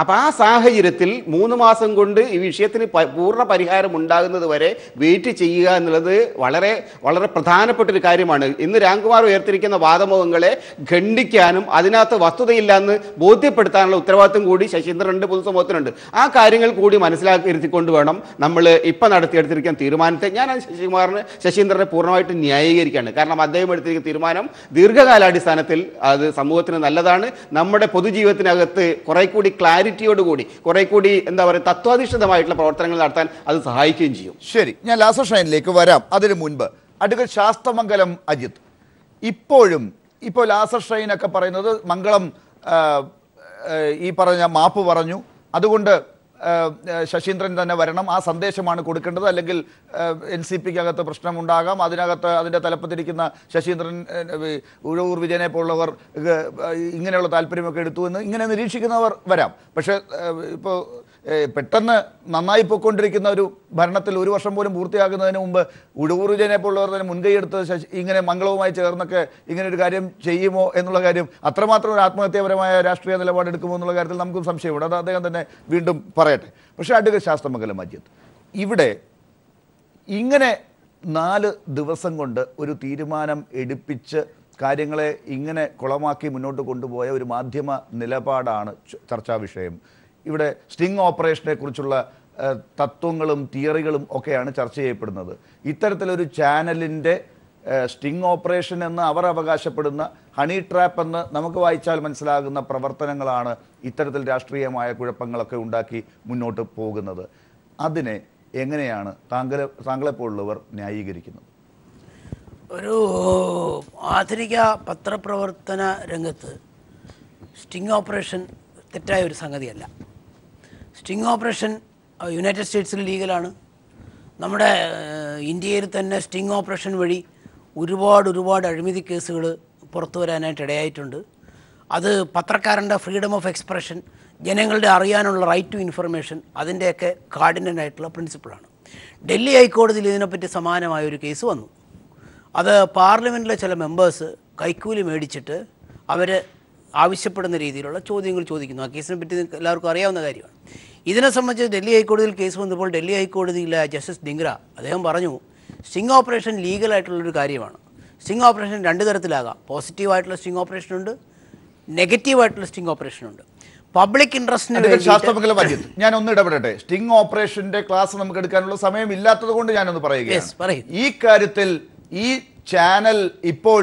അപ്പോൾ ആ സാഹചര്യത്തിൽ 3 മാസം കൊണ്ട് ഈ വിഷയത്തിന് പൂർണ്ണ പരിഹാരം ഉണ്ടാകുന്നത് വരെ വെയിറ്റ് ചെയ്യുക എന്നുള്ളത് വളരെ വളരെ പ്രധാനപ്പെട്ട ഒരു കാര്യമാണ്. ഇന്ന് രാംകുമാർ ഉയർത്തിരിക്കുന്ന വാദമുഖങ്ങളെ ഖണ്ഡിക്കാനും അതിനകത്ത് വസ്തുതയില്ല എന്ന് ബോധ്യപ്പെടുത്താനുള്ള ഉത്തരവാദിത്വം കൂടി ശശീന്ദ്രനുണ്ട്, പൊതുസമൂഹത്തിനുണ്ട്. ആ കാര്യങ്ങൾ കൂടി മനസ്സിലാക്കിയിരുത്തിക്കൊണ്ട് വേണം നമ്മൾ ഇപ്പം നടത്തിയെടുത്തിരിക്കുന്ന തീരുമാനത്തെ. ഞാൻ ശശീന്ദ്രനെ പൂർണ്ണമായിട്ട് ന്യായീകരിക്കുകയാണ്. കാരണം അദ്ദേഹം എടുത്തിരിക്കുന്ന തീരുമാനം ദീർഘകാലാടിസ്ഥാനത്തിൽ അത് സമൂഹത്തിന് നല്ലതാണ്. നമ്മുടെ പൊതുജീവിതത്തിനകത്ത് കുറെ കൂടി ക്ലാരിറ്റിയോടുകൂടി, കുറെ കൂടി എന്താ പറയുക, തത്വാധിഷ്ഠിതമായിട്ടുള്ള പ്രവർത്തനങ്ങൾ നടത്താൻ അത് സഹായിക്കുകയും ചെയ്യും. ശരി, ഞാൻ ലാസർ ഷൈനിലേക്ക് വരാം. അതിനു മുൻപ് അഡ്വക്കേറ്റ് ശാസ്തമംഗലം അജിത്ത്, ഇപ്പോൾ ലാസർ ഷൈനൊക്കെ പറയുന്നത് മംഗളം ഈ പറഞ്ഞ മാപ്പ് പറഞ്ഞു, അതുകൊണ്ട് ശശീന്ദ്രൻ തന്നെ വരണം, ആ സന്ദേശമാണ് കൊടുക്കേണ്ടത്, അല്ലെങ്കിൽ NCPക്ക് അകത്ത് പ്രശ്നമുണ്ടാകാം, അതിൻ്റെ തലപ്പത്തിരിക്കുന്ന ശശീന്ദ്രൻ, ഉഴവൂർ വിജയനെ പോലുള്ളവർ ഇങ്ങനെയുള്ള താല്പര്യമൊക്കെ എടുത്തു എന്ന് ഇങ്ങനെ നിരീക്ഷിക്കുന്നവർ വരാം. പക്ഷേ ഇപ്പോൾ പെട്ടെന്ന് നന്നായി പോയിക്കൊണ്ടിരിക്കുന്ന ഒരു ഭരണത്തിൽ 1 വർഷം പോലും പൂർത്തിയാകുന്നതിന് മുമ്പ് ഉഴവൂർ വിജയനെ പോലുള്ളവർ തന്നെ മുൻകൈയെടുത്ത് ഇങ്ങനെ മംഗളവുമായി ചേർന്നൊക്കെ ഇങ്ങനെ ഒരു കാര്യം ചെയ്യുമോ എന്നുള്ള കാര്യം, അത്രമാത്രം ഒരു ആത്മഹത്യാപരമായ രാഷ്ട്രീയ നിലപാടെടുക്കുമോ എന്നുള്ള കാര്യത്തിൽ നമുക്കും സംശയമുണ്ട്. അത് അദ്ദേഹം തന്നെ വീണ്ടും പറയട്ടെ. പക്ഷേ അഡ്വക്കേറ്റ് ശാസ്തമംഗലം അജിത്ത്, ഇവിടെ ഇങ്ങനെ 4 ദിവസം കൊണ്ട് ഒരു തീരുമാനം എടുപ്പിച്ച് കാര്യങ്ങളെ ഇങ്ങനെ കുളമാക്കി മുന്നോട്ട് കൊണ്ടുപോയ ഒരു മാധ്യമ നിലപാടാണ് ചർച്ചാ വിഷയം. ഇവിടെ സ്റ്റിംഗ് ഓപ്പറേഷനെ കുറിച്ചുള്ള തത്വങ്ങളും തിയറികളും ഒക്കെയാണ് ചർച്ച ചെയ്യപ്പെടുന്നത്. ഇത്തരത്തിലൊരു ചാനലിൻ്റെ സ്റ്റിംഗ് ഓപ്പറേഷൻ എന്ന് അവർ അവകാശപ്പെടുന്ന ഹണി ട്രാപ്പ് എന്ന് നമുക്ക് വായിച്ചാൽ മനസ്സിലാകുന്ന പ്രവർത്തനങ്ങളാണ് ഇത്തരത്തിൽ രാഷ്ട്രീയമായ കുഴപ്പങ്ങളൊക്കെ ഉണ്ടാക്കി മുന്നോട്ട് പോകുന്നത്. അതിനെ എങ്ങനെയാണ് താങ്കളെപ്പോലുള്ളവർ ന്യായീകരിക്കുന്നത്? ഒരു ആധുനിക പത്രപ്രവർത്തന രംഗത്ത് സ്റ്റിംഗ് ഓപ്പറേഷൻ തെറ്റായ ഒരു സംഗതിയല്ല. സ്റ്റിംഗ് ഓപ്പറേഷൻ യുണൈറ്റഡ് സ്റ്റേറ്റ്സിൽ ലീഗലാണ്. നമ്മുടെ ഇന്ത്യയിൽ തന്നെ സ്റ്റിംഗ് ഓപ്പറേഷൻ വഴി ഒരുപാട് അഴിമതി കേസുകൾ പുറത്തു വരാനായിട്ട് ഇടയായിട്ടുണ്ട്. അത് പത്രക്കാരൻ്റെ ഫ്രീഡം ഓഫ് എക്സ്പ്രഷൻ, ജനങ്ങളുടെ അറിയാനുള്ള റൈറ്റ് ടു ഇൻഫർമേഷൻ, അതിൻ്റെയൊക്കെ കാർഡിനലായിട്ടുള്ള പ്രിൻസിപ്പിളാണ്. ഡൽഹി ഹൈക്കോടതിയിൽ ഇതിനെപ്പറ്റി സമാനമായൊരു കേസ് വന്നു. അത് പാർലമെൻറ്റിലെ ചില മെമ്പേഴ്സ് കൈക്കൂലി മേടിച്ചിട്ട് അവർ ആവശ്യപ്പെടുന്ന രീതിയിലുള്ള ചോദ്യങ്ങൾ ചോദിക്കുന്നു. ആ കേസിനെ പറ്റി എല്ലാവർക്കും അറിയാവുന്ന കാര്യമാണ്. ഇതിനെ സംബന്ധിച്ച് ഡൽഹി ഹൈക്കോടതിയിൽ കേസ് വന്നപ്പോൾ ഡൽഹി ഹൈക്കോടതിയിലെ ജസ്റ്റിസ് ഡിംഗ്ര അദ്ദേഹം പറഞ്ഞു, സ്റ്റിംഗ് ഓപ്പറേഷൻ ലീഗലായിട്ടുള്ളൊരു കാര്യമാണ്. Sting operation 2 തരത്തിലാകാം. പോസിറ്റീവായിട്ടുള്ള സ്റ്റിംഗ് ഓപ്പറേഷൻ ഉണ്ട്, നെഗറ്റീവായിട്ടുള്ള സ്റ്റിംഗ് ഓപ്പറേഷൻ ഉണ്ട്. പബ്ലിക് ഇൻട്രസ്റ്റിന് ഞാൻ ഒന്ന് ഇടപെടട്ടെ. സ്റ്റിംഗ് ഓപ്പറേഷന്റെ ക്ലാസ് നമുക്ക് എടുക്കാനുള്ള സമയം ഇല്ലാത്തത് കൊണ്ട് ഞാനൊന്ന് പറയുകയാണ്. ഈ കാര്യത്തിൽ ഈ ചാനൽ ഇപ്പോൾ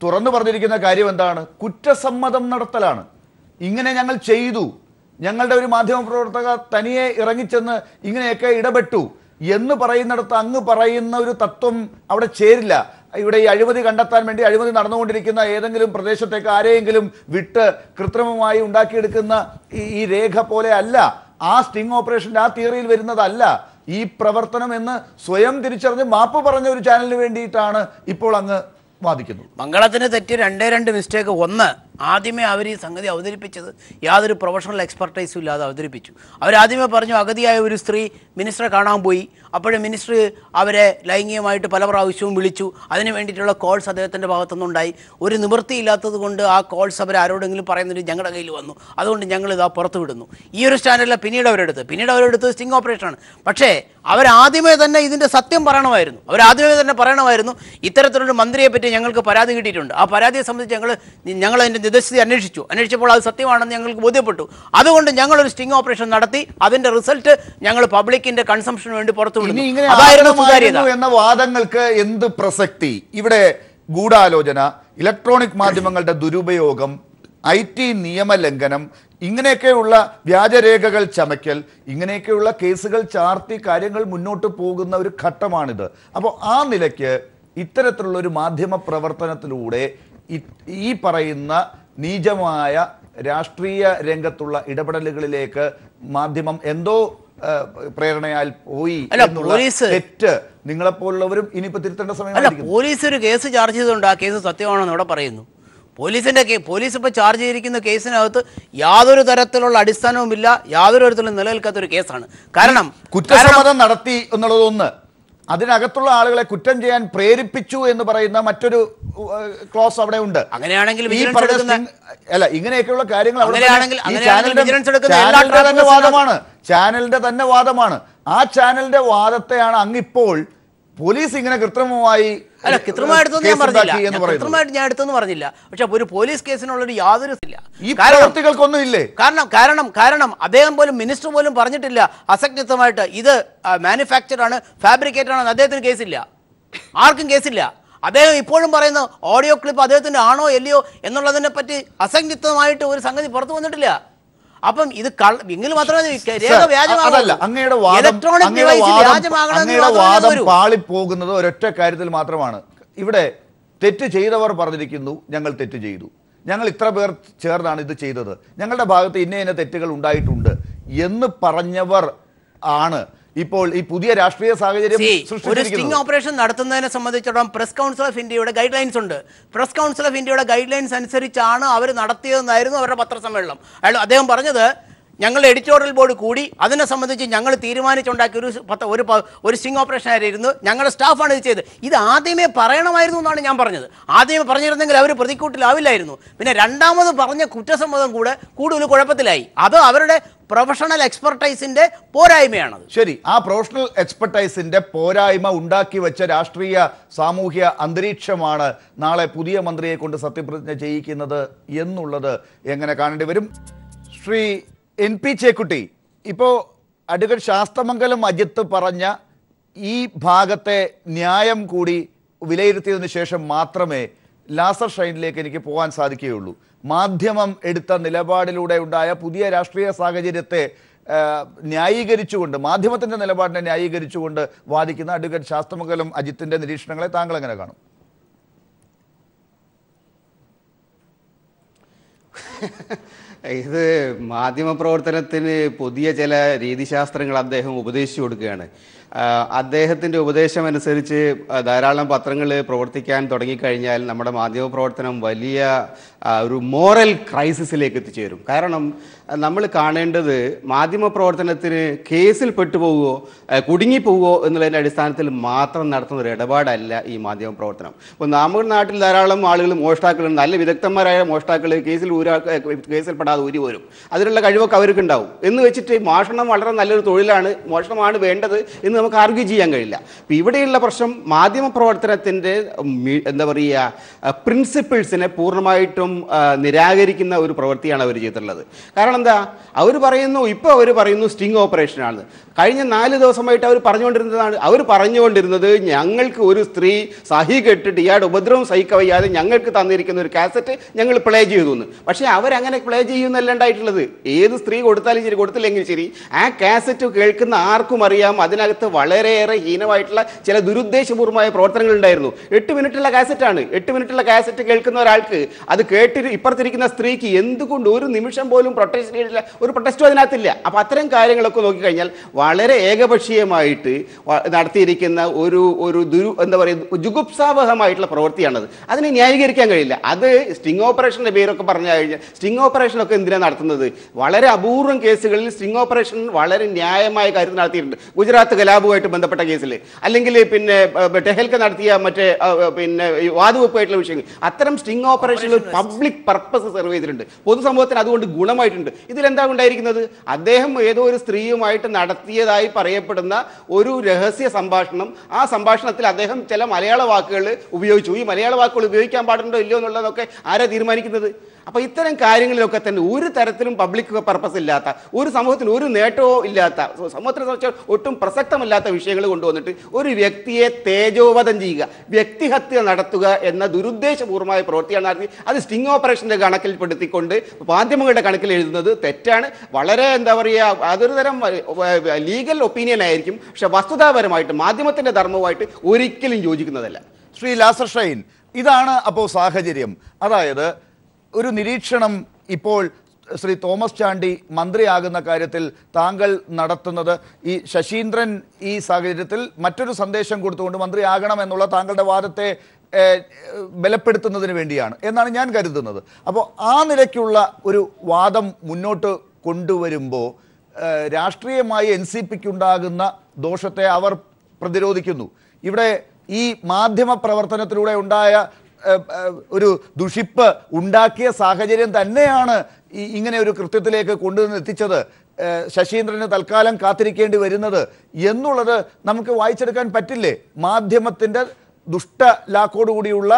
തുറന്നു പറഞ്ഞിരിക്കുന്ന കാര്യം എന്താണ്? കുറ്റസമ്മതം നടത്തലാണ്. ഇങ്ങനെ ഞങ്ങൾ ചെയ്തു, ഞങ്ങളുടെ ഒരു മാധ്യമപ്രവർത്തക തനിയെ ഇറങ്ങിച്ചെന്ന് ഇങ്ങനെയൊക്കെ ഇടപെട്ടു എന്ന് പറയുന്നിടത്ത് അങ്ങ് പറയുന്ന ഒരു തത്വം അവിടെ ചേരില്ല. ഇവിടെ ഈ അഴിമതി കണ്ടെത്താൻ വേണ്ടി അഴിമതി നടന്നുകൊണ്ടിരിക്കുന്ന ഏതെങ്കിലും പ്രദേശത്തേക്ക് ആരെയെങ്കിലും വിട്ട് കൃത്രിമമായി ഉണ്ടാക്കിയെടുക്കുന്ന ഈ രേഖ പോലെ അല്ല, ആ സ്റ്റിംഗ് ഓപ്പറേഷൻ്റെ ആ തിയറിയിൽ വരുന്നതല്ല ഈ പ്രവർത്തനം എന്ന് സ്വയം തിരിച്ചറിഞ്ഞ് മാപ്പ് പറഞ്ഞ ഒരു ചാനലിന് വേണ്ടിയിട്ടാണ് ഇപ്പോൾ അങ്ങ് വാദിക്കുന്നത്. മംഗളത്തിന് തെറ്റ് 2 മിസ്റ്റേക്ക്. ഒന്ന്, ആദ്യമേ അവർ ഈ സംഗതി അവതരിപ്പിച്ചത് യാതൊരു പ്രൊഫഷണൽ എക്സ്പെർട്ടൈസും ഇല്ലാതെ അവതരിപ്പിച്ചു. അവരാദ്യമേ പറഞ്ഞു അഗതിയായ ഒരു സ്ത്രീ മിനിസ്റ്ററെ കാണാൻ പോയി, അപ്പോഴും മിനിസ്റ്റർ അവരെ ലൈംഗികമായിട്ട് പല പ്രാവശ്യവും വിളിച്ചു. അതിന് വേണ്ടിയിട്ടുള്ള കോൾസ് അദ്ദേഹത്തിൻ്റെ ഭാഗത്തുനിന്നുണ്ടായി. ഒരു നിവൃത്തിയില്ലാത്തത് കൊണ്ട് ആ കോൾസ് അവർ ആരോടെങ്കിലും പറയുന്നതിന് ഞങ്ങളുടെ കയ്യിൽ വന്നു, അതുകൊണ്ട് ഞങ്ങൾ ഇതാ പുറത്തു വിടുന്നു. ഈ ഒരു സ്റ്റാൻഡല്ല പിന്നീട് അവരെടുത്തത് സ്റ്റിംഗ് ഓപ്പറേഷനാണ്. പക്ഷേ അവരാദ്യമേ തന്നെ ഇതിൻ്റെ സത്യം പറയണമായിരുന്നു. ഇത്തരത്തിലൊരു മന്ത്രിയെ പറ്റി ഞങ്ങൾക്ക് പരാതി കിട്ടിയിട്ടുണ്ട്. ആ പരാതിയെ സംബന്ധിച്ച് ഞങ്ങൾ അതിൻ്റെ നിജസ്ഥിതി അന്വേഷിച്ചപ്പോൾ അത് സത്യമാണെന്ന് ഞങ്ങൾക്ക് ബോധ്യപ്പെട്ടു. അതുകൊണ്ട് ഞങ്ങളൊരു സ്റ്റിംഗ് ഓപ്പറേഷൻ നടത്തി അതിന്റെ റിസൾട്ട് ഞങ്ങൾ പബ്ലിക്കിന്റെ കൺസംഷന് വേണ്ടി പുറത്തുവിടുന്നു. അതായിരുന്നു സുതാര്യത എന്ന വാദങ്ങൾക്ക് എന്ത് പ്രസക്തി? ഇവിടെ ഗൂഢാലോചന, ഇലക്ട്രോണിക് മാധ്യമങ്ങളുടെ ദുരുപയോഗം, IT നിയമലംഘനം, ഇങ്ങനെയൊക്കെയുള്ള വ്യാജരേഖകൾ ചമയ്ക്കൽ, ഇങ്ങനെയൊക്കെയുള്ള കേസുകൾ ചാർത്തി കാര്യങ്ങൾ മുന്നോട്ട് പോകുന്ന ഒരു ഘട്ടമാണിത്. അപ്പോൾ ആ നിലയ്ക്ക് ഇത്തരത്തിലുള്ള ഒരു മാധ്യമ പ്രവർത്തനത്തിലൂടെ ഈ പറയുന്ന നീചമായ രാഷ്ട്രീയ രംഗത്തുള്ള ഇടപെടലുകളിലേക്ക് മാധ്യമം എന്തോ പ്രേരണയാൽ പോയി എന്നുള്ള തെറ്റ് നിങ്ങളെപ്പോലുള്ളവരും ഇനിയിപ്പോൾ തിരുത്തേണ്ട സമയം. പോലീസ് ഒരു കേസ് ചാർജ് ചെയ്തുകൊണ്ട് ആ കേസ് സത്യമാണെന്ന് ഇവിടെ പറയുന്നു. പോലീസ് ഇപ്പോൾ ചാർജ് ചെയ്തിരിക്കുന്ന കേസിനകത്ത് യാതൊരു തരത്തിലുള്ള അടിസ്ഥാനവുമില്ല, യാതൊരു തരത്തിലും നിലനിൽക്കാത്തൊരു കേസാണ്. കാരണം കുറ്റസമ്മതം നടത്തി എന്നുള്ളതൊന്ന്, അതിനകത്തുള്ള ആളുകളെ കുറ്റം ചെയ്യാൻ പ്രേരിപ്പിച്ചു എന്ന് പറയുന്ന മറ്റൊരു ക്ലോസ് അവിടെ ഉണ്ട്. അങ്ങനെയാണെങ്കിൽ ഇങ്ങനെയൊക്കെയുള്ള കാര്യങ്ങൾ ചാനലിന്റെ തന്നെ വാദമാണ്. ആ ചാനലിന്റെ വാദത്തെയാണ് അങ്ങിപ്പോൾ പോലീസ് ഇങ്ങനെ കൃത്രിമമായി കൃത്യമായിട്ട് ഞാൻ എടുത്തെന്ന് പറഞ്ഞില്ല. പക്ഷെ ഒരു പോലീസ് കേസിനുള്ളൊരു യാതൊരു ഈ പ്രവർത്തികൾക്കൊന്നും ഇല്ലേ? കാരണം അദ്ദേഹം പോലും, മിനിസ്റ്റർ പോലും പറഞ്ഞിട്ടില്ല അസംയുക്തമായിട്ട് ഇത് മാനുഫാക്ചർ ആണ്, ഫാബ്രിക്കേറ്റഡ് ആണെന്ന്. അദ്ദേഹത്തിന് കേസില്ല, ആർക്കും കേസില്ല. അദ്ദേഹം ഇപ്പോഴും പറയുന്ന ഓഡിയോ ക്ലിപ്പ് അദ്ദേഹത്തിന്റെ ആണോ അല്ലയോ എന്നുള്ളതിനെ പറ്റി അസംയുക്തമായിട്ട് ഒരു സംഗതി പുറത്തു വന്നിട്ടില്ല. അപ്പം ഇത് എങ്കിൽ മാത്രമേ പാളിപ്പോകുന്നത് ഒരൊറ്റ കാര്യത്തിൽ മാത്രമാണ്. ഇവിടെ തെറ്റ് ചെയ്തവർ പറഞ്ഞിരിക്കുന്നു, ഞങ്ങൾ തെറ്റ് ചെയ്തു, ഞങ്ങൾ ഇത്ര പേർ ചേർന്നാണ് ഇത് ചെയ്തത്, ഞങ്ങളുടെ ഭാഗത്ത് ഇന്ന തെറ്റുകൾ ഉണ്ടായിട്ടുണ്ട് എന്ന് പറഞ്ഞവർ ആണ് ഇപ്പോൾ ഈ പുതിയ രാഷ്ട്രീയ സാഹചര്യം ഒരു സ്റ്റിംഗ് ഓപ്പറേഷൻ നടത്തുന്നതിനെ സംബന്ധിച്ചിടത്തോളം പ്രസ് കൗൺസിൽ ഓഫ് ഇന്ത്യയുടെ ഗൈഡ് ലൈൻസ് ഉണ്ട്. പ്രസ് കൗൺസിൽ ഓഫ് ഇന്ത്യയുടെ ഗൈഡ് ലൈൻസ് അനുസരിച്ചാണ് അവർ നടത്തിയതെന്നായിരുന്നു അവരുടെ പത്രസമ്മേളനം. അദ്ദേഹം പറഞ്ഞത് ഞങ്ങളുടെ എഡിറ്റോറിയൽ ബോർഡ് കൂടി അതിനെ സംബന്ധിച്ച് ഞങ്ങൾ തീരുമാനിച്ചുണ്ടാക്കിയ ഒരു സ്റ്റിംഗ് ഓപ്പറേഷൻ ആയിരുന്നു, ഞങ്ങളുടെ സ്റ്റാഫാണ് ഇത് ചെയ്തത്. ഇത് ആദ്യമേ പറയണമായിരുന്നു എന്നാണ് ഞാൻ പറഞ്ഞത്. ആദ്യമേ പറഞ്ഞിരുന്നെങ്കിൽ അവർ പ്രതിക്കൂട്ടിലാവില്ലായിരുന്നു. പിന്നെ രണ്ടാമത് പറഞ്ഞ കുറ്റസമ്മതം കൂടുതൽ കുഴപ്പത്തിലായി. അത് അവരുടെ പ്രൊഫഷണൽ എക്സ്പെർട്ടൈസിന്റെ പോരായ്മയാണത്. ശരി, ആ പ്രൊഫഷണൽ എക്സ്പെർട്ടൈസിന്റെ പോരായ്മ ഉണ്ടാക്കി വെച്ച രാഷ്ട്രീയ സാമൂഹ്യ അന്തരീക്ഷമാണ് നാളെ പുതിയ മന്ത്രിയെ കൊണ്ട് സത്യപ്രതിജ്ഞ ചെയ്യിക്കുന്നത് എന്നുള്ളത് എങ്ങനെ കാണേണ്ടി വരും? ശ്രീ NP ചേക്കുട്ടി, ഇപ്പോൾ അഡ്വക്കേറ്റ് ശാസ്തമംഗലം അജിത്ത് പറഞ്ഞ ഈ ഭാഗത്തെ ന്യായം കൂടി വിലയിരുത്തിയതിനു ശേഷം മാത്രമേ ലാസർ ഷൈനിലേക്ക് എനിക്ക് പോകാൻ സാധിക്കുകയുള്ളൂ. മാധ്യമം എടുത്ത നിലപാടിലൂടെ ഉണ്ടായ പുതിയ രാഷ്ട്രീയ സാഹചര്യത്തെ ന്യായീകരിച്ചുകൊണ്ട്, മാധ്യമത്തിൻ്റെ നിലപാടിനെ ന്യായീകരിച്ചുകൊണ്ട് വാദിക്കുന്ന അഡ്വക്കേറ്റ് ശാസ്തമംഗലം അജിത്തിൻ്റെ നിരീക്ഷണങ്ങളെ താങ്കൾ എങ്ങനെ കാണും? ഇത് മാധ്യമപ്രവർത്തനത്തിന് പുതിയ ചില രീതിശാസ്ത്രങ്ങൾ അദ്ദേഹം ഉപദേശിച്ചു കൊടുക്കുകയാണ്. അദ്ദേഹത്തിൻ്റെ ഉപദേശം അനുസരിച്ച് ധാരാളം പത്രങ്ങൾ പ്രവർത്തിക്കാൻ തുടങ്ങിക്കഴിഞ്ഞാൽ നമ്മുടെ മാധ്യമപ്രവർത്തനം വലിയ ഒരു മോറൽ ക്രൈസിസിലേക്ക് എത്തിച്ചേരും. കാരണം നമ്മൾ കാണേണ്ടത് മാധ്യമപ്രവർത്തനത്തിന് കേസിൽ പെട്ടുപോകുകയോ കുടുങ്ങിപ്പോകുകയോ എന്നുള്ളതിൻ്റെ അടിസ്ഥാനത്തിൽ മാത്രം നടത്തുന്ന ഒരു ഇടപാടല്ല ഈ മാധ്യമപ്രവർത്തനം. ഇപ്പോൾ നമ്മുടെ നാട്ടിൽ ധാരാളം ആളുകൾ മോഷ്ടാക്കളുണ്ട്, നല്ല വിദഗ്ധന്മാരായ മോഷ്ടാക്കൾ കേസിൽപ്പെടാതെ ഊരി വരും. അതിനുള്ള കഴിവൊക്കെ അവർക്ക് ഉണ്ടാവും. എന്ന് വെച്ചിട്ട് മോഷണം വളരെ നല്ലൊരു തൊഴിലാണ്, മോഷണമാണ് വേണ്ടത് എന്ന് നമുക്ക് ആർഗ്യൂ ചെയ്യാൻ കഴിയില്ല. അപ്പം ഇവിടെയുള്ള പ്രശ്നം മാധ്യമപ്രവർത്തനത്തിൻ്റെ എന്താ പറയുക പ്രിൻസിപ്പിൾസിനെ പൂർണ്ണമായിട്ടും നിരാകരിക്കുന്ന ഒരു പ്രവൃത്തിയാണ് അവർ ചെയ്തിട്ടുള്ളത്. കാരണം എന്താ, അവർ പറയുന്നു സ്റ്റിംഗ് ഓപ്പറേഷനാണ്. കഴിഞ്ഞ 4 ദിവസമായിട്ട് അവർ പറഞ്ഞുകൊണ്ടിരുന്നത് ഞങ്ങൾക്ക് ഒരു സ്ത്രീ സഹി കെട്ടിട്ട് ഇയാളുടെ ഉപദ്രവം സഹിക്കവയ്യാതെ ഞങ്ങൾക്ക് തന്നിരിക്കുന്ന ഒരു കാസറ്റ് ഞങ്ങൾ പ്ലേ ചെയ്തു എന്ന്. പക്ഷേ അവരങ്ങനെ പ്ലേ ചെയ്യുന്നല്ല ഉണ്ടായിട്ടുള്ളത്. ഏത് സ്ത്രീ കൊടുത്താലും ശരി, കൊടുത്തില്ലെങ്കിലും ശരി, ആ കാസറ്റ് കേൾക്കുന്ന ആർക്കും അറിയാം അതിനകത്ത് വളരെയേറെ ഹീനമായിട്ടുള്ള ചില ദുരുദ്ദേശപൂർവമായ പ്രവർത്തനങ്ങൾ ഉണ്ടായിരുന്നു. 8 മിനിറ്റുള്ള കാസറ്റാണ്. 8 മിനിറ്റുള്ള കാസറ്റ് കേൾക്കുന്ന ഒരാൾക്ക് അത് കേട്ടിട്ട് ഇപ്പുറത്തിരിക്കുന്ന സ്ത്രീക്ക് എന്തുകൊണ്ട് ഒരു നിമിഷം പോലും പ്രൊട്ടസ്റ്റ് ചെയ്തില്ല, ഒരു പ്രൊട്ടസ്റ്റും അതിനകത്തില്ല. അപ്പം അത്തരം കാര്യങ്ങളൊക്കെ നോക്കിക്കഴിഞ്ഞാൽ വളരെ ഏകപക്ഷീയമായിട്ട് നടത്തിയിരിക്കുന്ന ഒരു എന്താ പറയുക ജുഗുപ്സാവഹമായിട്ടുള്ള പ്രവൃത്തിയാണത്. അതിനെ ന്യായീകരിക്കാൻ കഴിയില്ല. അത് സ്റ്റിംഗ് ഓപ്പറേഷൻ്റെ പേരൊക്കെ പറഞ്ഞു കഴിഞ്ഞാൽ സ്റ്റിംഗ് ഓപ്പറേഷനൊക്കെ എന്തിനാണ് നടത്തുന്നത്? വളരെ അപൂർവം കേസുകളിൽ സ്റ്റിംഗ് ഓപ്പറേഷൻ വളരെ ന്യായമായ കാര്യത്തിൽ നടത്തിയിട്ടുണ്ട്. ഗുജറാത്ത് കലാപവുമായിട്ട് ബന്ധപ്പെട്ട കേസിൽ, അല്ലെങ്കിൽ പിന്നെ ടെഹൽക്ക നടത്തിയ മറ്റേ പിന്നെ വാതുവെപ്പായിട്ടുള്ള വിഷയങ്ങൾ, അത്തരം സ്റ്റിംഗ് ഓപ്പറേഷനിൽ പബ്ലിക് പർപ്പസ് സെർവ് ചെയ്തിട്ടുണ്ട്. പൊതുസമൂഹത്തിന് അതുകൊണ്ട് ഗുണമായിട്ടുണ്ട്. ഇതിലെന്താ ഉണ്ടായിരിക്കുന്നത്? അദ്ദേഹം ഏതോ ഒരു സ്ത്രീയുമായിട്ട് നടത്തിയതായി പറയപ്പെടുന്ന ഒരു രഹസ്യ സംഭാഷണം. ആ സംഭാഷണത്തിൽ അദ്ദേഹം ചില മലയാള വാക്കുകൾ ഉപയോഗിച്ചു. ഈ മലയാള വാക്കുകൾ ഉപയോഗിക്കാൻ പാടുണ്ടോ ഇല്ലയോ എന്നുള്ളതൊക്കെ ആരാ തീരുമാനിക്കുന്നത്? അപ്പോൾ ഇത്തരം കാര്യങ്ങളിലൊക്കെ തന്നെ ഒരു തരത്തിലും പബ്ലിക് പർപ്പസ് ഇല്ലാത്ത, ഒരു സമൂഹത്തിന് ഒരു നേട്ടവും ഇല്ലാത്ത, സമൂഹത്തിനെ സംബന്ധിച്ച് ഒട്ടും പ്രസക്തമല്ലാത്ത വിഷയങ്ങൾ കൊണ്ടുവന്നിട്ട് ഒരു വ്യക്തിയെ തേജോവധം ചെയ്യുക, വ്യക്തിഹത്യ നടത്തുക എന്ന ദുരുദ്ദേശപൂർവമായ പ്രവൃത്തിയാണ് നടത്തി. അത് സ്റ്റിംഗ് ഓപ്പറേഷൻ്റെ കണക്കിൽപ്പെടുത്തിക്കൊണ്ട് മാധ്യമങ്ങളുടെ കണക്കിൽ എഴുതുന്നത് തെറ്റാണ്. വളരെ എന്താ പറയുക, അതൊരു തരം ലീഗൽ ഒപ്പീനിയൻ ആയിരിക്കും, പക്ഷെ വസ്തുതാപരമായിട്ട് മാധ്യമത്തിൻ്റെ ധർമ്മവുമായിട്ട് ഒരിക്കലും യോജിക്കുന്നതല്ല. ശ്രീ ലാസർ ഷൈൻ, ഇതാണ് അപ്പോൾ സാഹചര്യം. അതായത് ഒരു നിരീക്ഷണം ഇപ്പോൾ ശ്രീ തോമസ് ചാണ്ടി മന്ത്രിയാകുന്ന കാര്യത്തിൽ താങ്കൾ നടത്തുന്നത്, ഈ ശശീന്ദ്രൻ ഈ സാഹചര്യത്തിൽ മറ്റൊരു സന്ദേശം കൊടുത്തുകൊണ്ട് മന്ത്രിയാകണം എന്നുള്ള താങ്കളുടെ വാദത്തെ ബലപ്പെടുത്തുന്നതിന് വേണ്ടിയാണ് എന്നാണ് ഞാൻ കരുതുന്നത്. അപ്പോൾ ആ നിലയ്ക്കുള്ള ഒരു വാദം മുന്നോട്ട് കൊണ്ടുവരുമ്പോൾ രാഷ്ട്രീയമായി NCPക്കുണ്ടാകുന്ന ദോഷത്തെ അവർ പ്രതിരോധിക്കുന്നു. ഇവിടെ ഈ മാധ്യമ പ്രവർത്തനത്തിലൂടെ ഉണ്ടായ ഒരു ദുഷിപ്പ് ഉണ്ടാക്കിയ സാഹചര്യം തന്നെയാണ് ഇങ്ങനെ ഒരു കൃത്യത്തിലേക്ക് കൊണ്ടുവന്ന് എത്തിച്ചത്. ശശീന്ദ്രന് തൽക്കാലം കാത്തിരിക്കേണ്ടി വരുന്നത് എന്നുള്ളത് നമുക്ക് വായിച്ചെടുക്കാൻ പറ്റില്ലേ? മാധ്യമത്തിൻ്റെ ദുഷ്ടലാക്കോടുകൂടിയുള്ള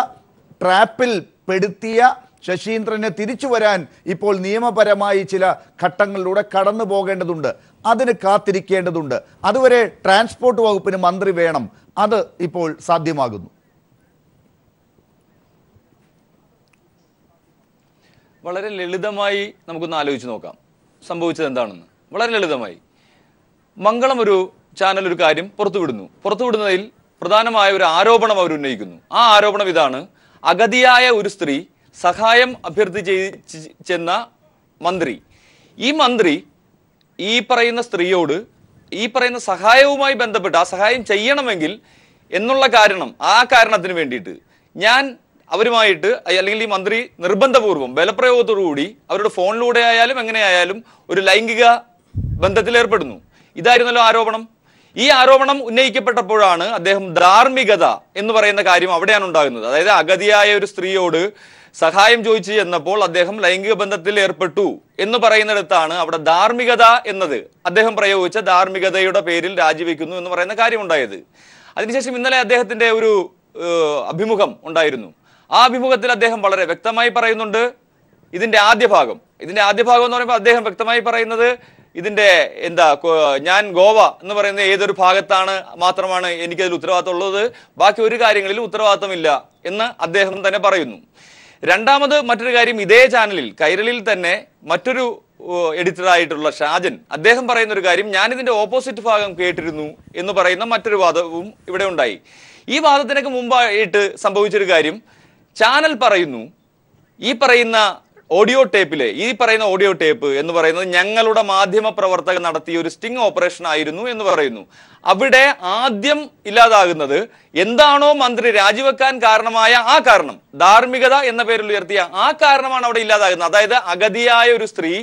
ട്രാപ്പിൽ പെടുത്തിയ ശശീന്ദ്രനെ തിരിച്ചു വരാൻ ഇപ്പോൾ നിയമപരമായി ചില ഘട്ടങ്ങളിലൂടെ കടന്നു പോകേണ്ടതുണ്ട്, അതിന് കാത്തിരിക്കേണ്ടതുണ്ട്. അതുവരെ ട്രാൻസ്പോർട്ട് വകുപ്പിന് മന്ത്രി വേണം, അത് ഇപ്പോൾ സാധ്യമാകുന്നു. വളരെ ലളിതമായി നമുക്കൊന്ന് ആലോചിച്ച് നോക്കാം സംഭവിച്ചത് എന്താണെന്ന്. വളരെ ലളിതമായി മംഗളം ഒരു ചാനൽ ഒരു കാര്യം പുറത്തുവിടുന്നതിൽ പ്രധാനമായ ഒരു ആരോപണം അവർ ഉന്നയിക്കുന്നു. ആ ആരോപണം ഇതാണ്: അഗതിയായ ഒരു സ്ത്രീ സഹായം അഭ്യർത്ഥിച്ചെന്ന മന്ത്രി, ഈ മന്ത്രി ഈ പറയുന്ന സ്ത്രീയോട് ഈ പറയുന്ന സഹായവുമായി ബന്ധപ്പെട്ട് ആ സഹായം ചെയ്യണമെങ്കിൽ എന്നുള്ള ആ കാരണത്തിന് വേണ്ടിയിട്ട് ഞാൻ അവരുമായിട്ട്, അല്ലെങ്കിൽ ഈ മന്ത്രി നിർബന്ധപൂർവ്വം ബലപ്രയോഗത്തോടുകൂടി അവരുടെ ഫോണിലൂടെ ആയാലും എങ്ങനെയായാലും ഒരു ലൈംഗിക ബന്ധത്തിൽ ഏർപ്പെടുന്നു. ഇതായിരുന്നല്ലോ ആരോപണം. ഈ ആരോപണം ഉന്നയിക്കപ്പെട്ടപ്പോഴാണ് അദ്ദേഹം ധാർമ്മികത എന്ന് പറയുന്ന കാര്യം അവിടെയാണ് ഉണ്ടാകുന്നത്. അതായത് അഗതിയായ ഒരു സ്ത്രീയോട് സഹായം ചോദിച്ചു ചെന്നപ്പോൾ അദ്ദേഹം ലൈംഗിക ബന്ധത്തിൽ ഏർപ്പെട്ടു എന്ന് പറയുന്നിടത്താണ് അവിടെ ധാർമ്മികത എന്നത്, അദ്ദേഹം പ്രയോഗിച്ച ധാർമ്മികതയുടെ പേരിൽ രാജിവെക്കുന്നു എന്ന് പറയുന്ന കാര്യം ഉണ്ടായത്. അതിനുശേഷം ഇന്നലെ അദ്ദേഹത്തിന്റെ ഒരു അഭിമുഖം ഉണ്ടായിരുന്നു. ആ അഭിമുഖത്തിൽ അദ്ദേഹം വളരെ വ്യക്തമായി പറയുന്നുണ്ട് ഇതിന്റെ ആദ്യ ഭാഗം എന്ന് പറയുമ്പോൾ അദ്ദേഹം വ്യക്തമായി പറയുന്നത് ഇതിന്റെ ഞാൻ ഗോവ എന്ന് പറയുന്ന ഏതൊരു ഭാഗത്താണ് മാത്രമാണ് എനിക്കതിൽ ഉത്തരവാദിത്തം ഉള്ളത്, ബാക്കി ഒരു കാര്യങ്ങളിലും ഉത്തരവാദിത്തമില്ല എന്ന് അദ്ദേഹം തന്നെ പറയുന്നു. രണ്ടാമത് മറ്റൊരു കാര്യം, ഇതേ ചാനലിൽ കൈരളിൽ തന്നെ മറ്റൊരു എഡിറ്ററായിട്ടുള്ള ഷാജൻ അദ്ദേഹം പറയുന്ന ഒരു കാര്യം, ഞാനിതിന്റെ ഓപ്പോസിറ്റ് ഭാഗം കേട്ടിരുന്നു എന്ന് പറയുന്ന മറ്റൊരു വാദവും ഇവിടെ ഉണ്ടായി. ഈ വാദത്തിനൊക്കെ മുമ്പായിട്ട് സംഭവിച്ചൊരു കാര്യം, ചാനൽ പറയുന്നു ഈ പറയുന്ന ഓഡിയോ ടേപ്പ് എന്ന് പറയുന്നത് ഞങ്ങളുടെ മാധ്യമ പ്രവർത്തകർ നടത്തിയ ഒരു സ്റ്റിംഗ് ഓപ്പറേഷൻ ആയിരുന്നു എന്ന് പറയുന്നു. അവിടെ ആദ്യം ഇല്ലാതാകുന്നത് എന്താണോ മന്ത്രി രാജിവെക്കാൻ കാരണമായ ആ കാരണം, ധാർമ്മികത എന്ന പേരിൽ ഉയർത്തിയ ആ കാരണമാണ് അവിടെ ഇല്ലാതാകുന്നത്. അതായത് അഗതിയായ ഒരു സ്ത്രീ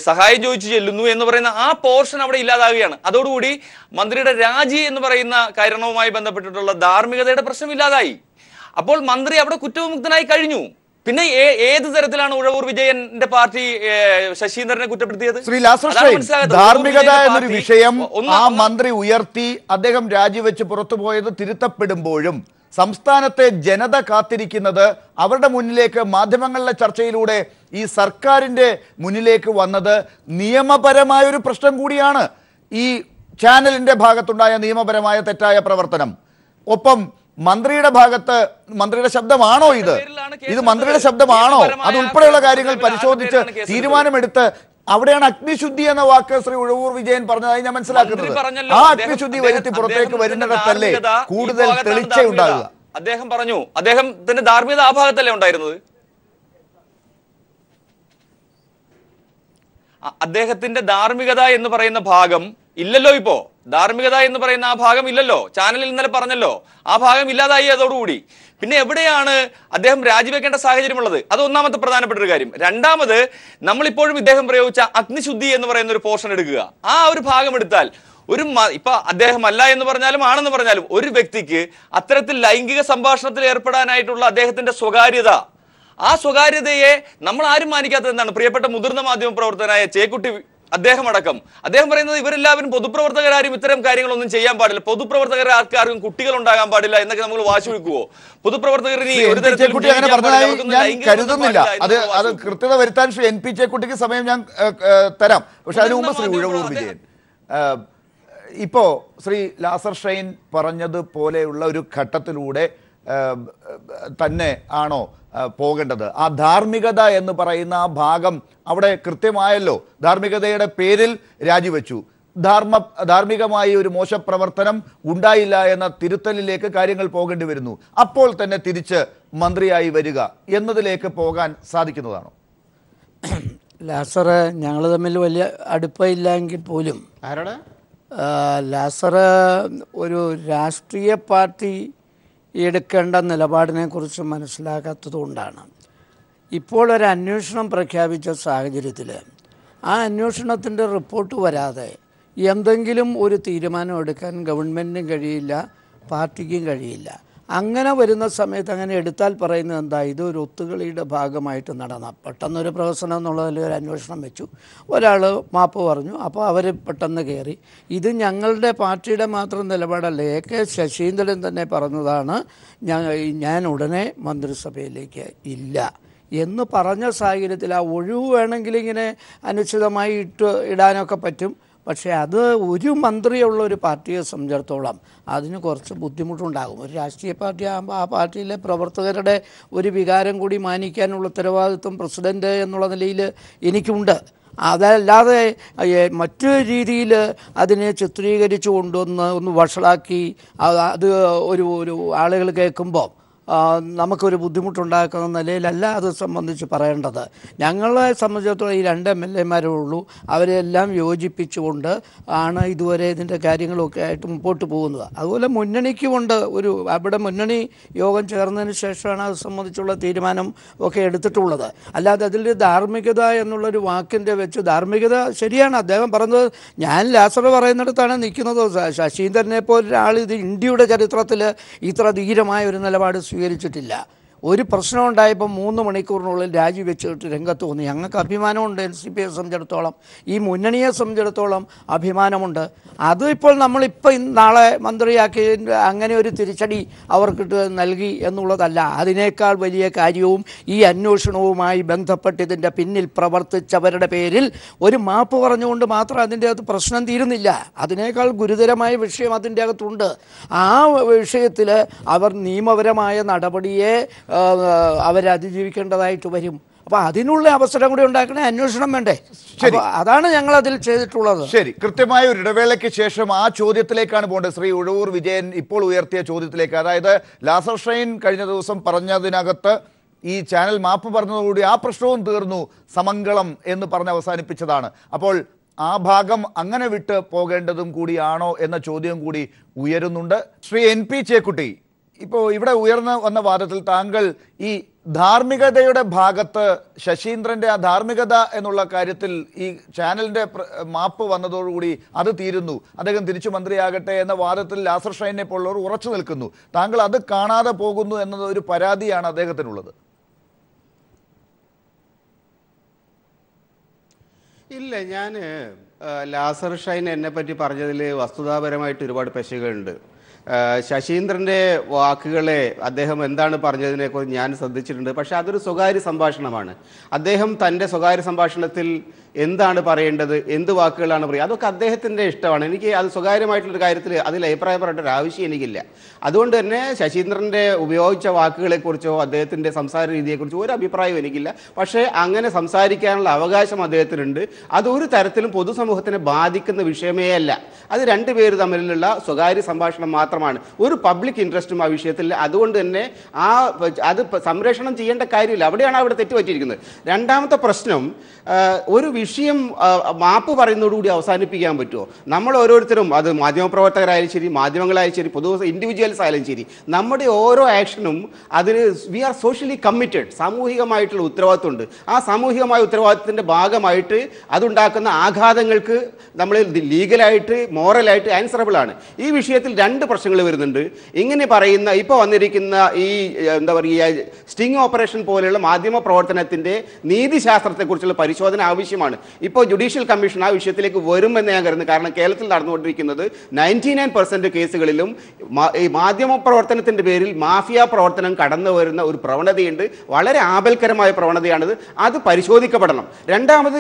സഹായം ചോദിച്ചു ചെല്ലുന്നു എന്ന് പറയുന്ന ആ പോർഷൻ അവിടെ ഇല്ലാതാകുകയാണ്. അതോടുകൂടി മന്ത്രിയുടെ രാജി എന്ന് പറയുന്ന കാരണവുമായി ബന്ധപ്പെട്ടിട്ടുള്ള ധാർമ്മികതയുടെ പ്രശ്നം ഇല്ലാതായി. അപ്പോൾ മന്ത്രി അവിടെ കുറ്റവിമുക്തനായി കഴിഞ്ഞു. പിന്നെ ഏത് തരത്തിലാണ് ഉഴവൂർ വിജയന്റെ പാർട്ടി ശശീന്ദ്രനെ കുറ്റപ്പെടുത്തിയത്? ശ്രീ ലാസർ ഷൈൻ, ധാർമ്മികത എന്നൊരു വിഷയം ആ മന്ത്രി ഉയർത്തി അദ്ദേഹം രാജിവെച്ച് പുറത്തുപോയത് തിരുത്തപ്പെടുമ്പോഴും സംസ്ഥാനത്തെ ജനത കാത്തിരിക്കുന്നത് അവരുടെ മുന്നിലേക്ക് മാധ്യമങ്ങളിലെ ചർച്ചയിലൂടെ ഈ സർക്കാരിന്റെ മുന്നിലേക്ക് വന്നത് നിയമപരമായൊരു പ്രശ്നം കൂടിയാണ്. ഈ ചാനലിന്റെ ഭാഗത്തുണ്ടായ നിയമപരമായ തെറ്റായ പ്രവർത്തനം, ഒപ്പം മന്ത്രിയുടെ ഭാഗത്ത് മന്ത്രിയുടെ ശബ്ദമാണോ ഇത് മന്ത്രിയുടെ ശബ്ദമാണോ, അതുൾപ്പെടെയുള്ള കാര്യങ്ങൾ പരിശോധിച്ച് തീരുമാനമെടുത്ത് അവിടെയാണ് അഗ്നിശുദ്ധി എന്ന വാക്ക് ശ്രീ ഉഴവൂർ വിജയൻ പറഞ്ഞതായി ഞാൻ മനസ്സിലാക്കുന്നത്. ആ അഗ്നിശുദ്ധി വരുത്തി പുറത്തേക്ക് വരുന്നിടത്തല്ലേ കൂടുതൽ തെളിച്ചയുണ്ടാകുക. അദ്ദേഹം പറഞ്ഞു, അദ്ദേഹത്തിന്റെ ധാർമ്മികത ആ ഭാഗത്തല്ലേ ഉണ്ടായിരുന്നത്? അദ്ദേഹത്തിന്റെ ധാർമ്മികത എന്ന് പറയുന്ന ഭാഗം ഇല്ലല്ലോ. ഇപ്പോ ധാർമ്മികത എന്ന് പറയുന്ന ആ ഭാഗം ഇല്ലല്ലോ. ചാനലിൽ ഇന്നലെ പറഞ്ഞല്ലോ ആ ഭാഗം ഇല്ലാതായി അതോടുകൂടി. പിന്നെ എവിടെയാണ് അദ്ദേഹം രാജിവെക്കേണ്ട സാഹചര്യമുള്ളത്? അത് ഒന്നാമത്തെ പ്രധാനപ്പെട്ട ഒരു കാര്യം. രണ്ടാമത്, നമ്മളിപ്പോഴും ഇദ്ദേഹം പ്രയോഗിച്ച അഗ്നിശുദ്ധി എന്ന് പറയുന്ന ഒരു പോർഷൻ എടുക്കുക. ആ ഒരു ഭാഗം എടുത്താൽ ഇപ്പൊ അദ്ദേഹം അല്ല എന്ന് പറഞ്ഞാലും ആണെന്ന് പറഞ്ഞാലും ഒരു വ്യക്തിക്ക് അത്തരത്തിൽ ലൈംഗിക സംഭാഷണത്തിൽ ഏർപ്പെടാനായിട്ടുള്ള അദ്ദേഹത്തിന്റെ സ്വകാര്യത, ആ സ്വകാര്യതയെ നമ്മൾ ആരും മാനിക്കാത്തത് എന്താണ്? പ്രിയപ്പെട്ട മുതിർന്ന മാധ്യമ പ്രവർത്തകനായ ചേക്കുട്ടി അദ്ദേഹം പറയുന്നത് ഇവരെല്ലാവരും പൊതുപ്രവർത്തകരാരും ഇത്തരം കാര്യങ്ങളൊന്നും ചെയ്യാൻ പാടില്ല, പൊതുപ്രവർത്തകർ ആർക്കും കുട്ടികൾ ഉണ്ടാകാൻ പാടില്ല എന്നൊക്കെ നമ്മൾ വാശി വെക്കുവോ? പൊതുപ്രവർത്തകർ ഇനി ഒരു തരത്തിലും അങ്ങനെ പറഞ്ഞതായി ഞാൻ കരുതുന്നില്ല. അത് കൃത്യത വരുത്താൻ ശ്രീ എൻ പി ചേക്കുട്ടിക്ക് സമയം ഞാൻ തരാം. പക്ഷെ അതിനു മുമ്പ് ശ്രീ ഉഴവൂർ വിജയൻ, ഇപ്പോ ശ്രീ ലാസർ ഷൈൻ പറഞ്ഞതുപോലെയുള്ള ഒരു ഘട്ടത്തിലൂടെ തന്നെ ആണോ പോകേണ്ടത്? ആ ധാർമ്മികത എന്ന് പറയുന്ന ആ ഭാഗം അവിടെ കൃത്യമായല്ലോ. ധാർമ്മികതയുടെ പേരിൽ രാജിവെച്ചു, ധാർമ്മികമായി ഒരു മോശപ്രവർത്തനം ഉണ്ടായില്ല എന്ന തിരുത്തലിലേക്ക് കാര്യങ്ങൾ പോകേണ്ടി വരുന്നു. അപ്പോൾ തന്നെ തിരിച്ച് മന്ത്രിയായി വരിക എന്നതിലേക്ക് പോകാൻ സാധിക്കുന്നതാണോ? ലാസർ ഞങ്ങൾ തമ്മിൽ വലിയ അടുപ്പമില്ലെങ്കിൽ പോലും ആരോടാ ലാസർ ഒരു രാഷ്ട്രീയ പാർട്ടി എടുക്കേണ്ട നിലപാടിനെക്കുറിച്ച് മനസ്സിലാക്കാത്തതുകൊണ്ടാണ് ഇപ്പോൾ ഒരു അന്വേഷണം പ്രഖ്യാപിച്ച സാഹചര്യത്തിൽ ആ അന്വേഷണത്തിൻ്റെ റിപ്പോർട്ട് വരാതെ എന്തെങ്കിലും ഒരു തീരുമാനം എടുക്കാൻ ഗവൺമെൻറ്റിനും കഴിയില്ല, പാർട്ടിക്കും കഴിയില്ല. അങ്ങനെ വരുന്ന സമയത്ത് അങ്ങനെ എടുത്താൽ പറയുന്നത് എന്താ, ഇതൊരു ഒത്തുകളിയുടെ ഭാഗമായിട്ട് നടന്ന പെട്ടെന്നൊരു പ്രഹസനം എന്നുള്ളതിൽ ഒരു അന്വേഷണം വെച്ചു, ഒരാൾ മാപ്പ് പറഞ്ഞു, അപ്പോൾ അവർ പെട്ടെന്ന് കയറി. ഇത് ഞങ്ങളുടെ പാർട്ടിയുടെ മാത്രം നിലപാടല്ല. AK ശശീന്ദ്രൻ തന്നെ പറഞ്ഞതാണ്, ഞാൻ ഉടനെ മന്ത്രിസഭയിലേക്ക് ഇല്ല എന്ന് പറഞ്ഞ സാഹചര്യത്തിൽ ആ ഒഴിവ് വേണമെങ്കിൽ ഇങ്ങനെ അനുചിതമായി ഇടാനൊക്കെ പറ്റും. പക്ഷേ അത് ഒരു മന്ത്രിയുള്ള ഒരു പാർട്ടിയെ സംബന്ധിച്ചിടത്തോളം അതിന് കുറച്ച് ബുദ്ധിമുട്ടുണ്ടാകും. ഒരു രാഷ്ട്രീയ പാർട്ടി ആകുമ്പോൾ ആ പാർട്ടിയിലെ പ്രവർത്തകരുടെ ഒരു വികാരം കൂടി മാനിക്കാനുള്ള ഉത്തരവാദിത്വം പ്രസിഡന്റ് എന്നുള്ള നിലയിൽ എനിക്കുണ്ട്. അതല്ലാതെ മറ്റു രീതിയിൽ അതിനെ ചിത്രീകരിച്ചു ഒന്ന് വഷളാക്കി അത് ഒരു ആളുകൾ കേൾക്കുമ്പോൾ നമുക്കൊരു ബുദ്ധിമുട്ടുണ്ടാക്കുന്ന നിലയിലല്ല അത് സംബന്ധിച്ച് പറയേണ്ടത്. ഞങ്ങളെ സംബന്ധിച്ചിടത്തോളം ഈ 2 MLA-മാരേ ഉള്ളൂ. അവരെല്ലാം യോജിപ്പിച്ചുകൊണ്ട് ആണ് ഇതുവരെ ഇതിൻ്റെ കാര്യങ്ങളൊക്കെ ആയിട്ട് മുമ്പോട്ട് പോകുന്നത്. അതുപോലെ മുന്നണിക്കുമുണ്ട് അവിടെ മുന്നണി യോഗം ചേർന്നതിന് ശേഷമാണ് അത് സംബന്ധിച്ചുള്ള തീരുമാനം ഒക്കെ എടുത്തിട്ടുള്ളത്. അല്ലാതെ അതിൽ ധാർമ്മികത എന്നുള്ളൊരു വാക്കിൻ്റെ വെച്ച് ധാർമ്മികത ശരിയാണ് അദ്ദേഹം പറഞ്ഞത്. ഞാൻ ലാസർ പറയുന്നിടത്താണ് നിൽക്കുന്നത്. ശശീന്ദ്രനെ പോലെ ഒരാൾ ഇത് ഇന്ത്യയുടെ ചരിത്രത്തിൽ ഇത്ര ധീരമായ ഒരു നിലപാട് സ്വീകരിച്ചിട്ടില്ല. ഒരു പ്രശ്നം ഉണ്ടായപ്പോൾ 3 മണിക്കൂറിനുള്ളിൽ രാജിവെച്ചിട്ട് രംഗത്ത് വന്നു. ഞങ്ങൾക്ക് അഭിമാനമുണ്ട്. NCPയെ സംബന്ധിച്ചിടത്തോളം, ഈ മുന്നണിയെ സംബന്ധിച്ചിടത്തോളം അഭിമാനമുണ്ട്. അത് ഇപ്പോൾ നാളെ മന്ത്രിയാക്കി അങ്ങനെ ഒരു തിരിച്ചടി അവർക്ക് നൽകി എന്നുള്ളതല്ല. അതിനേക്കാൾ വലിയ കാര്യവും ഈ അന്വേഷണവുമായി ബന്ധപ്പെട്ട് ഇതിൻ്റെ പിന്നിൽ പ്രവർത്തിച്ചവരുടെ പേരിൽ ഒരു മാപ്പ് പറഞ്ഞുകൊണ്ട് മാത്രം അതിൻ്റെ അകത്ത് പ്രശ്നം തീരുന്നില്ല. അതിനേക്കാൾ ഗുരുതരമായ വിഷയം അതിൻ്റെ അകത്തുണ്ട്. ആ വിഷയത്തിൽ അവർ നിയമപരമായ നടപടിയെ അവരതിജീവിക്കേണ്ടതായിട്ട് വരും. അപ്പോൾ അതിനുള്ള അവസരം കൂടി ഉണ്ടാക്കണേ, അന്വേഷണം വേണ്ടേ? ശരി, അതാണ് ഞങ്ങൾ അതിൽ ചെയ്തിട്ടുള്ളത്. ശരി, കൃത്യമായ ഒരു ഇടവേളയ്ക്ക് ശേഷം ആ ചോദ്യത്തിലേക്കാണ് പോകേണ്ടത്. ശ്രീ ഉഴവൂർ വിജയൻ ഇപ്പോൾ ഉയർത്തിയ ചോദ്യത്തിലേക്ക്, അതായത് ലാസർ ഷൈൻ കഴിഞ്ഞ ദിവസം പറഞ്ഞതിനകത്ത് ഈ ചാനൽ മാപ്പ് പറഞ്ഞതോടുകൂടി ആ പ്രശ്നവും തീർന്നു, സമംഗളം എന്ന് പറഞ്ഞ് അവസാനിപ്പിച്ചതാണ്. അപ്പോൾ ആ ഭാഗം അങ്ങനെ വിട്ട് പോകേണ്ടതും കൂടിയാണോ എന്ന ചോദ്യം കൂടി ഉയരുന്നുണ്ട്. ശ്രീ NP ചേക്കുട്ടി, ഇപ്പോൾ ഇവിടെ ഉയർന്നു വന്ന വാദത്തിൽ താങ്കൾ ഈ ധാർമ്മികതയുടെ ഭാഗത്ത് ശശീന്ദ്രൻ്റെ ആ ധാർമ്മികത എന്നുള്ള കാര്യത്തിൽ ഈ ചാനലിൻ്റെ മാപ്പ് വന്നതോടുകൂടി അത് തീരുന്നു, അദ്ദേഹം തിരിച്ചു മന്ത്രിയാകട്ടെ എന്ന വാദത്തിൽ ലാസർ ഷൈനെ പോലുള്ളവർ ഉറച്ചു നിൽക്കുന്നു. താങ്കൾ അത് കാണാതെ പോകുന്നു എന്നത് ഒരു പരാതിയാണ് അദ്ദേഹത്തിനുള്ളത്. ഇല്ല, ഞാൻ ലാസർ ഷൈൻ എന്നെ പറ്റി പറഞ്ഞതിൽ വസ്തുതാപരമായിട്ട് ഒരുപാട് പെശകുകളുണ്ട്. ശശീന്ദ്രൻ്റെ വാക്കുകളെ അദ്ദേഹം എന്താണ് പറഞ്ഞതിനെക്കുറിച്ച് ഞാൻ ശ്രദ്ധിച്ചിട്ടുണ്ട്. പക്ഷേ അതൊരു സ്വകാര്യ സംഭാഷണമാണ്. അദ്ദേഹം തൻ്റെ സ്വകാര്യ സംഭാഷണത്തിൽ എന്താണ് പറയേണ്ടത്, എന്ത് വാക്കുകളാണ് പറയുക, അതൊക്കെ അദ്ദേഹത്തിൻ്റെ ഇഷ്ടമാണ്. എനിക്ക് അത് സ്വകാര്യമായിട്ടുള്ളൊരു കാര്യത്തിൽ അതിൽ അഭിപ്രായം പറയേണ്ട ഒരു ആവശ്യം എനിക്കില്ല. അതുകൊണ്ട് തന്നെ ശശീന്ദ്രൻ്റെ ഉപയോഗിച്ച വാക്കുകളെക്കുറിച്ചോ അദ്ദേഹത്തിൻ്റെ സംസാര രീതിയെക്കുറിച്ചോ ഒരു അഭിപ്രായവും എനിക്കില്ല. പക്ഷേ അങ്ങനെ സംസാരിക്കാനുള്ള അവകാശം അദ്ദേഹത്തിനുണ്ട്. അതൊരു തരത്തിലും പൊതുസമൂഹത്തിനെ ബാധിക്കുന്ന വിഷയമേ അല്ല. അത് 2 പേര് തമ്മിലുള്ള സ്വകാര്യ സംഭാഷണം മാത്രമാണ്. ഒരു പബ്ലിക് ഇൻട്രസ്റ്റും ആ വിഷയത്തിൽ. അതുകൊണ്ട് തന്നെ അത് സംരക്ഷണം ചെയ്യേണ്ട കാര്യമില്ല. അവിടെയാണ് അവിടെ തെറ്റുപറ്റിയിരിക്കുന്നത്. രണ്ടാമത്തെ പ്രശ്നം, ഒരു വിഷയം മാപ്പ് പറയുന്നതോടുകൂടി അവസാനിപ്പിക്കാൻ പറ്റുമോ? നമ്മൾ ഓരോരുത്തരും, അത് മാധ്യമപ്രവർത്തകരായാലും ശരി, മാധ്യമങ്ങളായാലും ശരി, പൊതു ഇൻഡിവിജ്വൽസ് ആയാലും ശരി, നമ്മുടെ ഓരോ ആക്ഷനും അതിന് വി ആർ സോഷ്യലി കമ്മിറ്റഡ്. സാമൂഹികമായിട്ടുള്ള ഉത്തരവാദിത്വമുണ്ട്. ആ സാമൂഹികമായ ഉത്തരവാദിത്തത്തിൻ്റെ ഭാഗമായിട്ട് അതുണ്ടാക്കുന്ന ആഘാതങ്ങൾക്ക് നമ്മൾ ലീഗലായിട്ട് മോറലായിട്ട് ആൻസറബിൾ ആണ്. ഈ വിഷയത്തിൽ 2 പ്രശ്നങ്ങൾ പ്രശ്നങ്ങൾ വരുന്നുണ്ട്. ഇങ്ങനെ പറയുന്ന ഇപ്പോൾ വന്നിരിക്കുന്ന ഈ എന്താ പറയുക സ്റ്റിംഗ് ഓപ്പറേഷൻ പോലെയുള്ള മാധ്യമ പ്രവർത്തനത്തിൻ്റെ നീതിശാസ്ത്രത്തെക്കുറിച്ചുള്ള പരിശോധന ആവശ്യമാണ്. ഇപ്പോൾ ജുഡീഷ്യൽ കമ്മീഷൻ ആ വിഷയത്തിലേക്ക് വരുമെന്ന് ഞാൻ കരുതുന്നു. കാരണം കേരളത്തിൽ നടന്നുകൊണ്ടിരിക്കുന്നത് 99% കേസുകളിലും ഈ മാധ്യമ പ്രവർത്തനത്തിൻ്റെ പേരിൽ മാഫിയ പ്രവർത്തനം കടന്നു വരുന്ന ഒരു പ്രവണതയുണ്ട്. വളരെ ആപൽക്കരമായ പ്രവണതയാണിത്. അത് പരിശോധിക്കപ്പെടണം. രണ്ടാമത്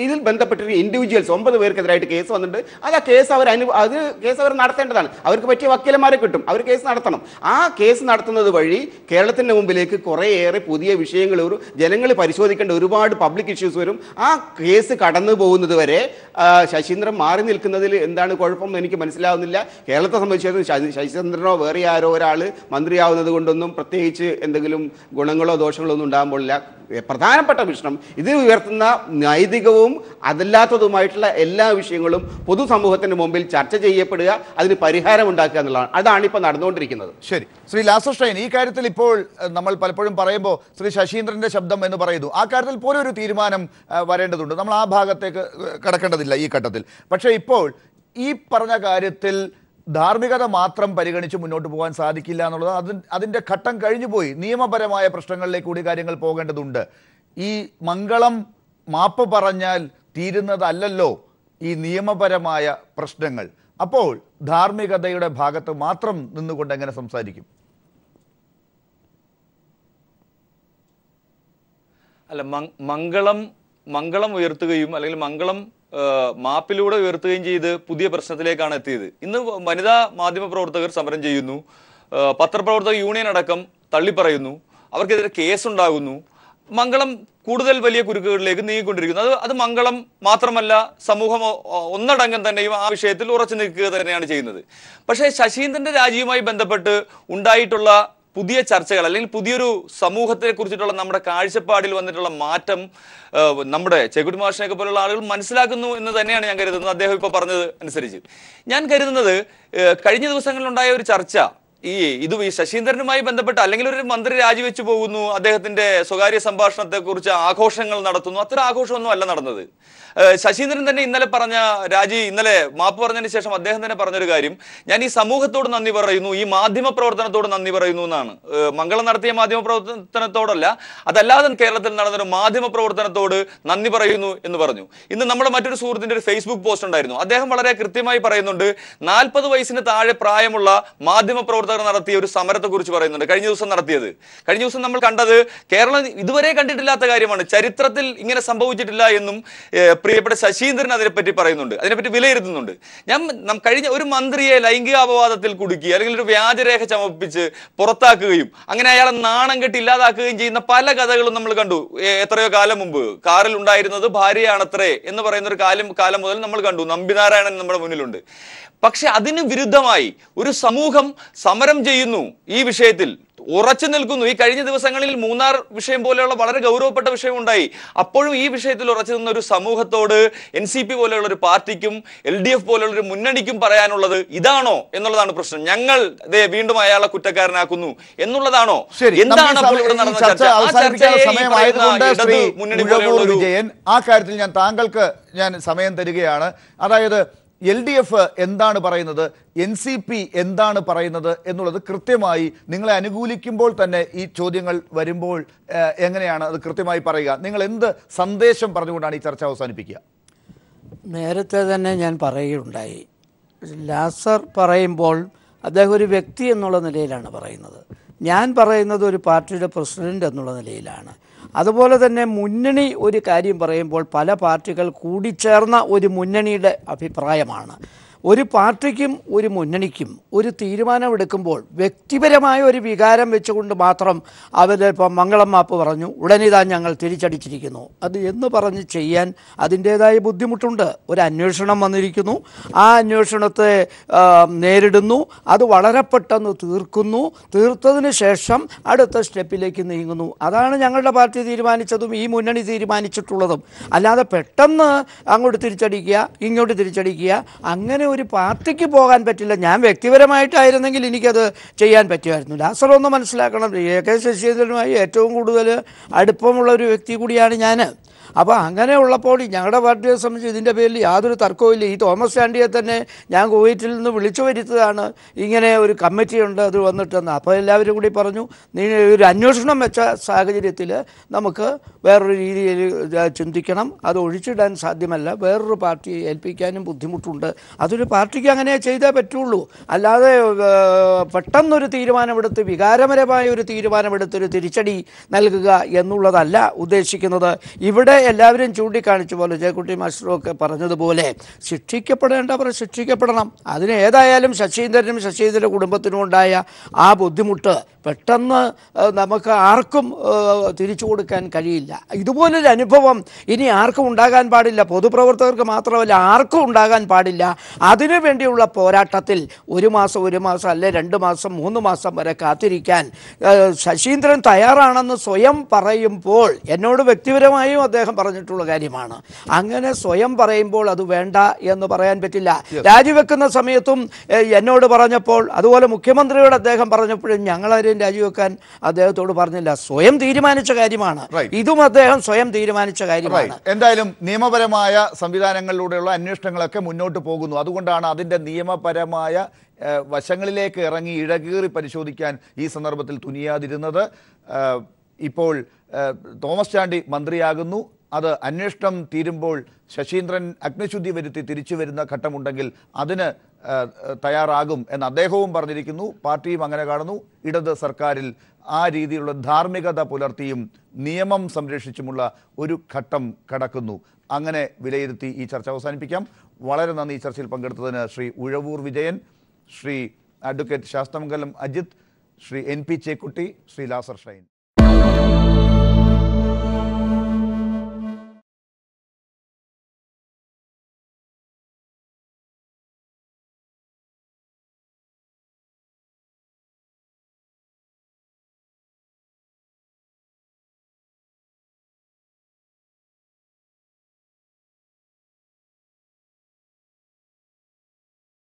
ഇതിൽ ബന്ധപ്പെട്ടിട്ട് ഇൻഡിവിജ്വൽസ് 9 പേർക്കെതിരായിട്ട് കേസ് വന്നിട്ടുണ്ട്. അത് ആ കേസ് അവർ നടത്തേണ്ടതാണ്. അവർക്ക് പറ്റിയ വക്കീലന്മാരെ കിട്ടും, അവർ കേസ് നടത്തണം. ആ കേസ് നടത്തുന്നത് വഴി കേരളത്തിൻ്റെ മുമ്പിലേക്ക് കുറേയേറെ പുതിയ വിഷയങ്ങൾ വരും, ജനങ്ങൾ പരിശോധിക്കേണ്ട ഒരുപാട് പബ്ലിക് ഇഷ്യൂസ് വരും. ആ കേസ് കടന്നു പോകുന്നത് വരെ ശശീന്ദ്രൻ മാറി നിൽക്കുന്നതിൽ എന്താണ് കുഴപ്പം എനിക്ക് മനസ്സിലാവുന്നില്ല. കേരളത്തെ സംബന്ധിച്ചിടത്തോളം ശശീന്ദ്രനോ വേറെ ആരോ ഒരാൾ മന്ത്രിയാവുന്നത് കൊണ്ടൊന്നും പ്രത്യേകിച്ച് എന്തെങ്കിലും ഗുണങ്ങളോ ദോഷങ്ങളോ ഒന്നും ഉണ്ടാകുമ്പോഴില്ല. പ്രധാനപ്പെട്ട പ്രശ്നം ഇത് ഉയർത്തുന്ന നൈതികവും അതല്ലാത്തതുമായിട്ടുള്ള എല്ലാ വിഷയങ്ങളും പൊതുസമൂഹത്തിന് മുമ്പിൽ ചർച്ച ചെയ്യപ്പെടുക, അതിന് പരിഹാരം ഉണ്ടാക്കുക എന്നുള്ളതാണ്. അതാണ് ഇപ്പോൾ നടന്നുകൊണ്ടിരിക്കുന്നത്. ശരി, ശ്രീ ലാസർസ്റ്റൈൻ, ഈ കാര്യത്തിൽ ഇപ്പോൾ നമ്മൾ പലപ്പോഴും പറയുമ്പോൾ ശ്രീ ശശീന്ദ്രന്റെ ശബ്ദം എന്ന് പറയുന്നു. ആ കാര്യത്തിൽ പോലും ഒരു തീരുമാനം വരേണ്ടതുണ്ട്. നമ്മൾ ആ ഭാഗത്തേക്ക് കടക്കേണ്ടതില്ല ഈ ഘട്ടത്തിൽ. പക്ഷേ ഇപ്പോൾ ഈ പറഞ്ഞ കാര്യത്തിൽ ധാർമ്മികത മാത്രം പരിഗണിച്ച് മുന്നോട്ട് പോകാൻ സാധിക്കില്ല എന്നുള്ളത് അതിൻ്റെ ഘട്ടം കഴിഞ്ഞു പോയി. നിയമപരമായ പ്രശ്നങ്ങളിലേക്ക് കൂടി കാര്യങ്ങൾ പോകേണ്ടതുണ്ട്. ഈ മംഗളം മാപ്പ് പറഞ്ഞാൽ തീരുന്നതല്ലല്ലോ ഈ നിയമപരമായ പ്രശ്നങ്ങൾ. അപ്പോൾ ധാർമ്മികതയുടെ ഭാഗത്ത് മാത്രം നിന്നുകൊണ്ട് എങ്ങനെ സംസാരിക്കും? അല്ല, മംഗളം ഉയർത്തുകയും അല്ലെങ്കിൽ മംഗളം മാപ്പിലൂടെ ഉയർത്തുകയും ചെയ്ത് പുതിയ പ്രശ്നത്തിലേക്കാണ് എത്തിയത്. ഇന്ന് വനിതാ മാധ്യമ പ്രവർത്തകർ സമരം ചെയ്യുന്നു, പത്രപ്രവർത്തക യൂണിയൻ അടക്കം തള്ളിപ്പറയുന്നു, അവർക്കെതിരെ കേസുണ്ടാകുന്നു. മംഗളം കൂടുതൽ വലിയ കുരുക്കുകളിലേക്ക് നീങ്ങിക്കൊണ്ടിരിക്കുന്നു. അത് മംഗളം മാത്രമല്ല, സമൂഹം ഒന്നടങ്കം തന്നെയും ആ വിഷയത്തിൽ ഉറച്ചു നിൽക്കുക തന്നെയാണ് ചെയ്യുന്നത്. പക്ഷേ ശശീന്ദ്രന്റെ രാജിയുമായി ബന്ധപ്പെട്ട് ഉണ്ടായിട്ടുള്ള പുതിയ ചർച്ചകൾ അല്ലെങ്കിൽ പുതിയൊരു സമൂഹത്തെ കുറിച്ചിട്ടുള്ള നമ്മുടെ കാഴ്ചപ്പാടിൽ വന്നിട്ടുള്ള മാറ്റം നമ്മുടെ ചെകുടി മാഷിനെയൊക്കെ പോലുള്ള ആളുകൾ മനസ്സിലാക്കുന്നു എന്ന് തന്നെയാണ് ഞാൻ കരുതുന്നത്. അദ്ദേഹം ഇപ്പോൾ പറഞ്ഞത് അനുസരിച്ച് ഞാൻ കരുതുന്നത് കഴിഞ്ഞ ദിവസങ്ങളിലുണ്ടായ ഒരു ചർച്ച ഇത് ശശീന്ദ്രനുമായി ബന്ധപ്പെട്ട് അല്ലെങ്കിൽ ഒരു മന്ത്രി രാജിവെച്ചു പോകുന്നു, അദ്ദേഹത്തിന്റെ സ്വകാര്യ സംഭാഷണത്തെ കുറിച്ച് ആഘോഷങ്ങൾ നടത്തുന്നു, അത്തരം ആഘോഷമൊന്നും അല്ല നടന്നത്. ശശീന്ദ്രൻ തന്നെ ഇന്നലെ മാപ്പ് പറഞ്ഞതിന് ശേഷം അദ്ദേഹം തന്നെ പറഞ്ഞൊരു കാര്യം, ഞാൻ ഈ സമൂഹത്തോട് നന്ദി പറയുന്നു, ഈ മാധ്യമ പ്രവർത്തനത്തോട് നന്ദി പറയുന്നു എന്നാണ്. മംഗളം നടത്തിയ മാധ്യമ പ്രവർത്തനത്തോടല്ല, അതല്ലാതെ കേരളത്തിൽ നടന്നൊരു മാധ്യമ പ്രവർത്തനത്തോട് നന്ദി പറയുന്നു എന്ന് പറഞ്ഞു. ഇന്ന് നമ്മുടെ മറ്റൊരു സുഹൃത്തിന്റെ ഒരു ഫേസ്ബുക്ക് പോസ്റ്റ് ഉണ്ടായിരുന്നു. അദ്ദേഹം വളരെ കൃത്യമായി പറയുന്നുണ്ട്, 40 വയസ്സിന് താഴെ പ്രായമുള്ള മാധ്യമ പ്രവർത്തകർ നടത്തിയ ഒരു സമരത്തെ കുറിച്ച് പറയുന്നുണ്ട്. കഴിഞ്ഞ ദിവസം നമ്മൾ കണ്ടത് കേരളം ഇതുവരെ കണ്ടിട്ടില്ലാത്ത കാര്യമാണ്, ചരിത്രത്തിൽ ഇങ്ങനെ സംഭവിച്ചിട്ടില്ല എന്നും പ്രിയപ്പെട്ട ശശീന്ദ്രൻ അതിനെപ്പറ്റി പറയുന്നുണ്ട്, അതിനെപ്പറ്റി വിലയിരുത്തുന്നുണ്ട്. കഴിഞ്ഞ ഒരു മന്ത്രിയെ ലൈംഗിക അപവാദത്തിൽ കുടുക്കി അല്ലെങ്കിൽ ഒരു വ്യാജരേഖ ചമപ്പിച്ച് പുറത്താക്കുകയും അങ്ങനെ അയാളെ നാണം കെട്ടി ഇല്ലാതാക്കുകയും ചെയ്യുന്ന പല കഥകളും നമ്മൾ കണ്ടു. എത്രയോ കാലം മുമ്പ് കാറിൽ ഉണ്ടായിരുന്നത് ഭാര്യയാണത്രേ എന്ന് പറയുന്ന ഒരു കാലം മുതൽ നമ്മൾ കണ്ടു. നമ്പിനാരായണൻ നമ്മുടെ മുന്നിലുണ്ട്. പക്ഷെ അതിന് വിരുദ്ധമായി ഒരു സമൂഹം സമരം ചെയ്യുന്നു, ഈ വിഷയത്തിൽ ഉറച്ചു നിൽക്കുന്നു. ഈ കഴിഞ്ഞ ദിവസങ്ങളിൽ മൂന്നാർ വിഷയം പോലെയുള്ള വളരെ ഗൗരവപ്പെട്ട വിഷയം ഉണ്ടായി. അപ്പോഴും ഈ വിഷയത്തിൽ ഉറച്ചു നിന്ന ഒരു സമൂഹത്തോട് NCP പോലെയുള്ള ഒരു പാർട്ടിക്കും LDF പോലെയുള്ള ഒരു മുന്നണിക്കും പറയാനുള്ളത് ഇതാണോ എന്നുള്ളതാണ് പ്രശ്നം. ഞങ്ങൾ വീണ്ടും അയാളെ കുറ്റക്കാരനാക്കുന്നു എന്നുള്ളതാണോ? എന്താണ് അപ്പോൾ ഇവിടെ നടന്ന ചർച്ച? ആ കാര്യത്തിൽ ഞാൻ താങ്കൾക്ക് സമയം തരികയാണ്. അതായത് LDF എന്താണ് പറയുന്നത്, NCP എന്താണ് പറയുന്നത് എന്നുള്ളത് കൃത്യമായി നിങ്ങളെ അനുകൂലിക്കുമ്പോൾ തന്നെ ഈ ചോദ്യങ്ങൾ വരുമ്പോൾ എങ്ങനെയാണ് അത് കൃത്യമായി പറയുക? നിങ്ങൾ എന്ത് സന്ദേശം പറഞ്ഞുകൊണ്ടാണ് ഈ ചർച്ച അവസാനിപ്പിക്കുക? നേരത്തെ തന്നെ ഞാൻ പറയുകയുണ്ടായി, ലാസർ പറയുമ്പോൾ അദ്ദേഹം ഒരു വ്യക്തി എന്നുള്ള നിലയിലാണ് പറയുന്നത്, ഞാൻ പറയുന്നത് ഒരു പാർട്ടിയുടെ പ്രസിഡന്റ് എന്നുള്ള നിലയിലാണ്. അതുപോലെ തന്നെ മുന്നണി ഒരു കാര്യം പറയുമ്പോൾ പല പാർട്ടികൾ കൂടിച്ചേർന്ന ഒരു മുന്നണിയുടെ അഭിപ്രായമാണ്. ഒരു പാർട്ടിക്കും ഒരു മുന്നണിക്കും ഒരു തീരുമാനമെടുക്കുമ്പോൾ വ്യക്തിപരമായ ഒരു വികാരം വെച്ചുകൊണ്ട് മാത്രം അവരിപ്പം മംഗളം മാപ്പ് പറഞ്ഞു, ഉടനിതാ ഞങ്ങൾ തിരിച്ചടിച്ചിരിക്കുന്നു, അത് എന്ന് പറഞ്ഞ് ചെയ്യാൻ അതിൻ്റേതായ ബുദ്ധിമുട്ടുണ്ട്. ഒരു അന്വേഷണം വന്നിരിക്കുന്നു, ആ അന്വേഷണത്തെ നേരിടുന്നു, അത് വളരെ പെട്ടെന്ന് തീർത്തതിന് ശേഷം അടുത്ത സ്റ്റെപ്പിലേക്ക് നീങ്ങുന്നു. അതാണ് ഞങ്ങളുടെ പാർട്ടി തീരുമാനിച്ചതും ഈ മുന്നണി തീരുമാനിച്ചിട്ടുള്ളതും. അല്ലാതെ പെട്ടെന്ന് അങ്ങോട്ട് തിരിച്ചടിക്കുക ഇങ്ങോട്ട് തിരിച്ചടിക്കുക, അങ്ങനെ ഒരു പാർട്ടിക്ക് പോകാൻ പറ്റില്ല. ഞാൻ വ്യക്തിപരമായിട്ടായിരുന്നെങ്കിൽ എനിക്കത് ചെയ്യാൻ പറ്റുമായിരുന്നു. ലാസർ ഒന്ന് മനസ്സിലാക്കണം, AK ശശീന്ദ്രനുമായി ഏറ്റവും കൂടുതൽ അടുപ്പമുള്ള ഒരു വ്യക്തി കൂടിയാണ് ഞാൻ. അപ്പോൾ അങ്ങനെയുള്ളപ്പോൾ ഞങ്ങളുടെ പാർട്ടിയെ സംബന്ധിച്ച് ഇതിൻ്റെ പേരിൽ യാതൊരു തർക്കവുമില്ല. ഈ തോമസ് ചാണ്ടിയെ തന്നെ ഞാൻ കുവൈറ്റിൽ നിന്ന് വിളിച്ചു വരുത്തതാണ്, ഇങ്ങനെ ഒരു കമ്മിറ്റിയുണ്ട് അത് വന്നിട്ടെന്ന്. അപ്പോൾ എല്ലാവരും കൂടി പറഞ്ഞു, നീ ഒരു അന്വേഷണം വെച്ച സാഹചര്യത്തിൽ നമുക്ക് വേറൊരു രീതിയിൽ ചിന്തിക്കണം, അത് ഒഴിച്ചിടാൻ സാധ്യമല്ല, വേറൊരു പാർട്ടിയെ ഏൽപ്പിക്കാനും ബുദ്ധിമുട്ടുണ്ട്, അതൊരു പാർട്ടിക്ക് അങ്ങനെ ചെയ്തേ പറ്റുള്ളൂ. അല്ലാതെ പെട്ടെന്നൊരു തീരുമാനമെടുത്ത് വികാരപരമായ ഒരു തീരുമാനമെടുത്തൊരു തിരിച്ചടി നൽകുക എന്നുള്ളതല്ല ഉദ്ദേശിക്കുന്നത്. ഇവിടെ എല്ലാവരും ചൂണ്ടിക്കാണിച്ച പോലെ ജയക്കുട്ടി മാസ്റ്ററും ഒക്കെ പറഞ്ഞതുപോലെ ശിക്ഷിക്കപ്പെടേണ്ടവർ ശിക്ഷിക്കപ്പെടണം. അതിന് ഏതായാലും ശശീന്ദ്രനും ശശീന്ദ്രൻ്റെ കുടുംബത്തിനും ഉണ്ടായ ആ ബുദ്ധിമുട്ട് പെട്ടെന്ന് നമുക്ക് ആർക്കും തിരിച്ചു കൊടുക്കാൻ കഴിയില്ല. ഇതുപോലൊരു അനുഭവം ഇനി ആർക്കും ഉണ്ടാകാൻ പാടില്ല, പൊതുപ്രവർത്തകർക്ക് മാത്രമല്ല ആർക്കും ഉണ്ടാകാൻ പാടില്ല. അതിനു വേണ്ടിയുള്ള പോരാട്ടത്തിൽ ഒരു മാസം അല്ലെ 2 മാസം 3 മാസം വരെ കാത്തിരിക്കാൻ ശശീന്ദ്രൻ തയ്യാറാണെന്ന് സ്വയം പറയുമ്പോൾ, എന്നോട് വ്യക്തിപരമായും അദ്ദേഹം പറഞ്ഞിട്ടുള്ള കാര്യമാണ്, അങ്ങനെ സ്വയം പറയുമ്പോൾ അത് വേണ്ട എന്ന് പറയാൻ പറ്റില്ല. രാജിവെക്കുന്ന സമയത്തും എന്നോട് പറഞ്ഞപ്പോൾ, അതുപോലെ മുഖ്യമന്ത്രിയോട് അദ്ദേഹം പറഞ്ഞപ്പോഴും ഞങ്ങളാരും രാജിവെക്കാൻ അദ്ദേഹത്തോട് പറഞ്ഞില്ല. സ്വയം തീരുമാനിച്ച കാര്യമാണ് ഇതും, അദ്ദേഹം സ്വയം തീരുമാനിച്ച കാര്യമാണ്. എന്തായാലും നിയമപരമായ സംവിധാനങ്ങളിലൂടെയുള്ള അന്വേഷണങ്ങളൊക്കെ മുന്നോട്ട് പോകുന്നു. അതുകൊണ്ടാണ് അതിൻ്റെ നിയമപരമായ വശങ്ങളിലേക്ക് ഇറങ്ങി ഇഴകീറി പരിശോധിക്കാൻ ഈ സന്ദർഭത്തിൽ തുനിയാതിരുന്നത്. ഇപ്പോൾ തോമസ് ചാണ്ടി മന്ത്രിയാകുന്നു. അത് അന്വേഷണം തീരുമ്പോൾ ശശീന്ദ്രൻ അഗ്നിശുദ്ധി വരുത്തി തിരിച്ചു വരുന്ന ഘട്ടമുണ്ടെങ്കിൽ അതിന് തയ്യാറാകും എന്ന് അദ്ദേഹവും പറഞ്ഞിരിക്കുന്നു. പാർട്ടിയും അങ്ങനെ കാണുന്നു. ഇടത് സർക്കാരിൽ ആ രീതിയിലുള്ള ധാർമ്മികത പുലർത്തിയും നിയമം സംരക്ഷിച്ചുമുള്ള ഒരു ഘട്ടം കടക്കുന്നു. അങ്ങനെ വിലയിരുത്തി ഈ ചർച്ച അവസാനിപ്പിക്കാം. വളരെ നന്ദി ഈ ചർച്ചയിൽ പങ്കെടുത്തതിന് ശ്രീ ഉഴവൂർ വിജയൻ, ശ്രീ അഡ്വക്കേറ്റ് ശാസ്തമംഗലം അജിത്, ശ്രീ NP ചേക്കുട്ടി, ശ്രീ ലാസർ ഷൈൻ.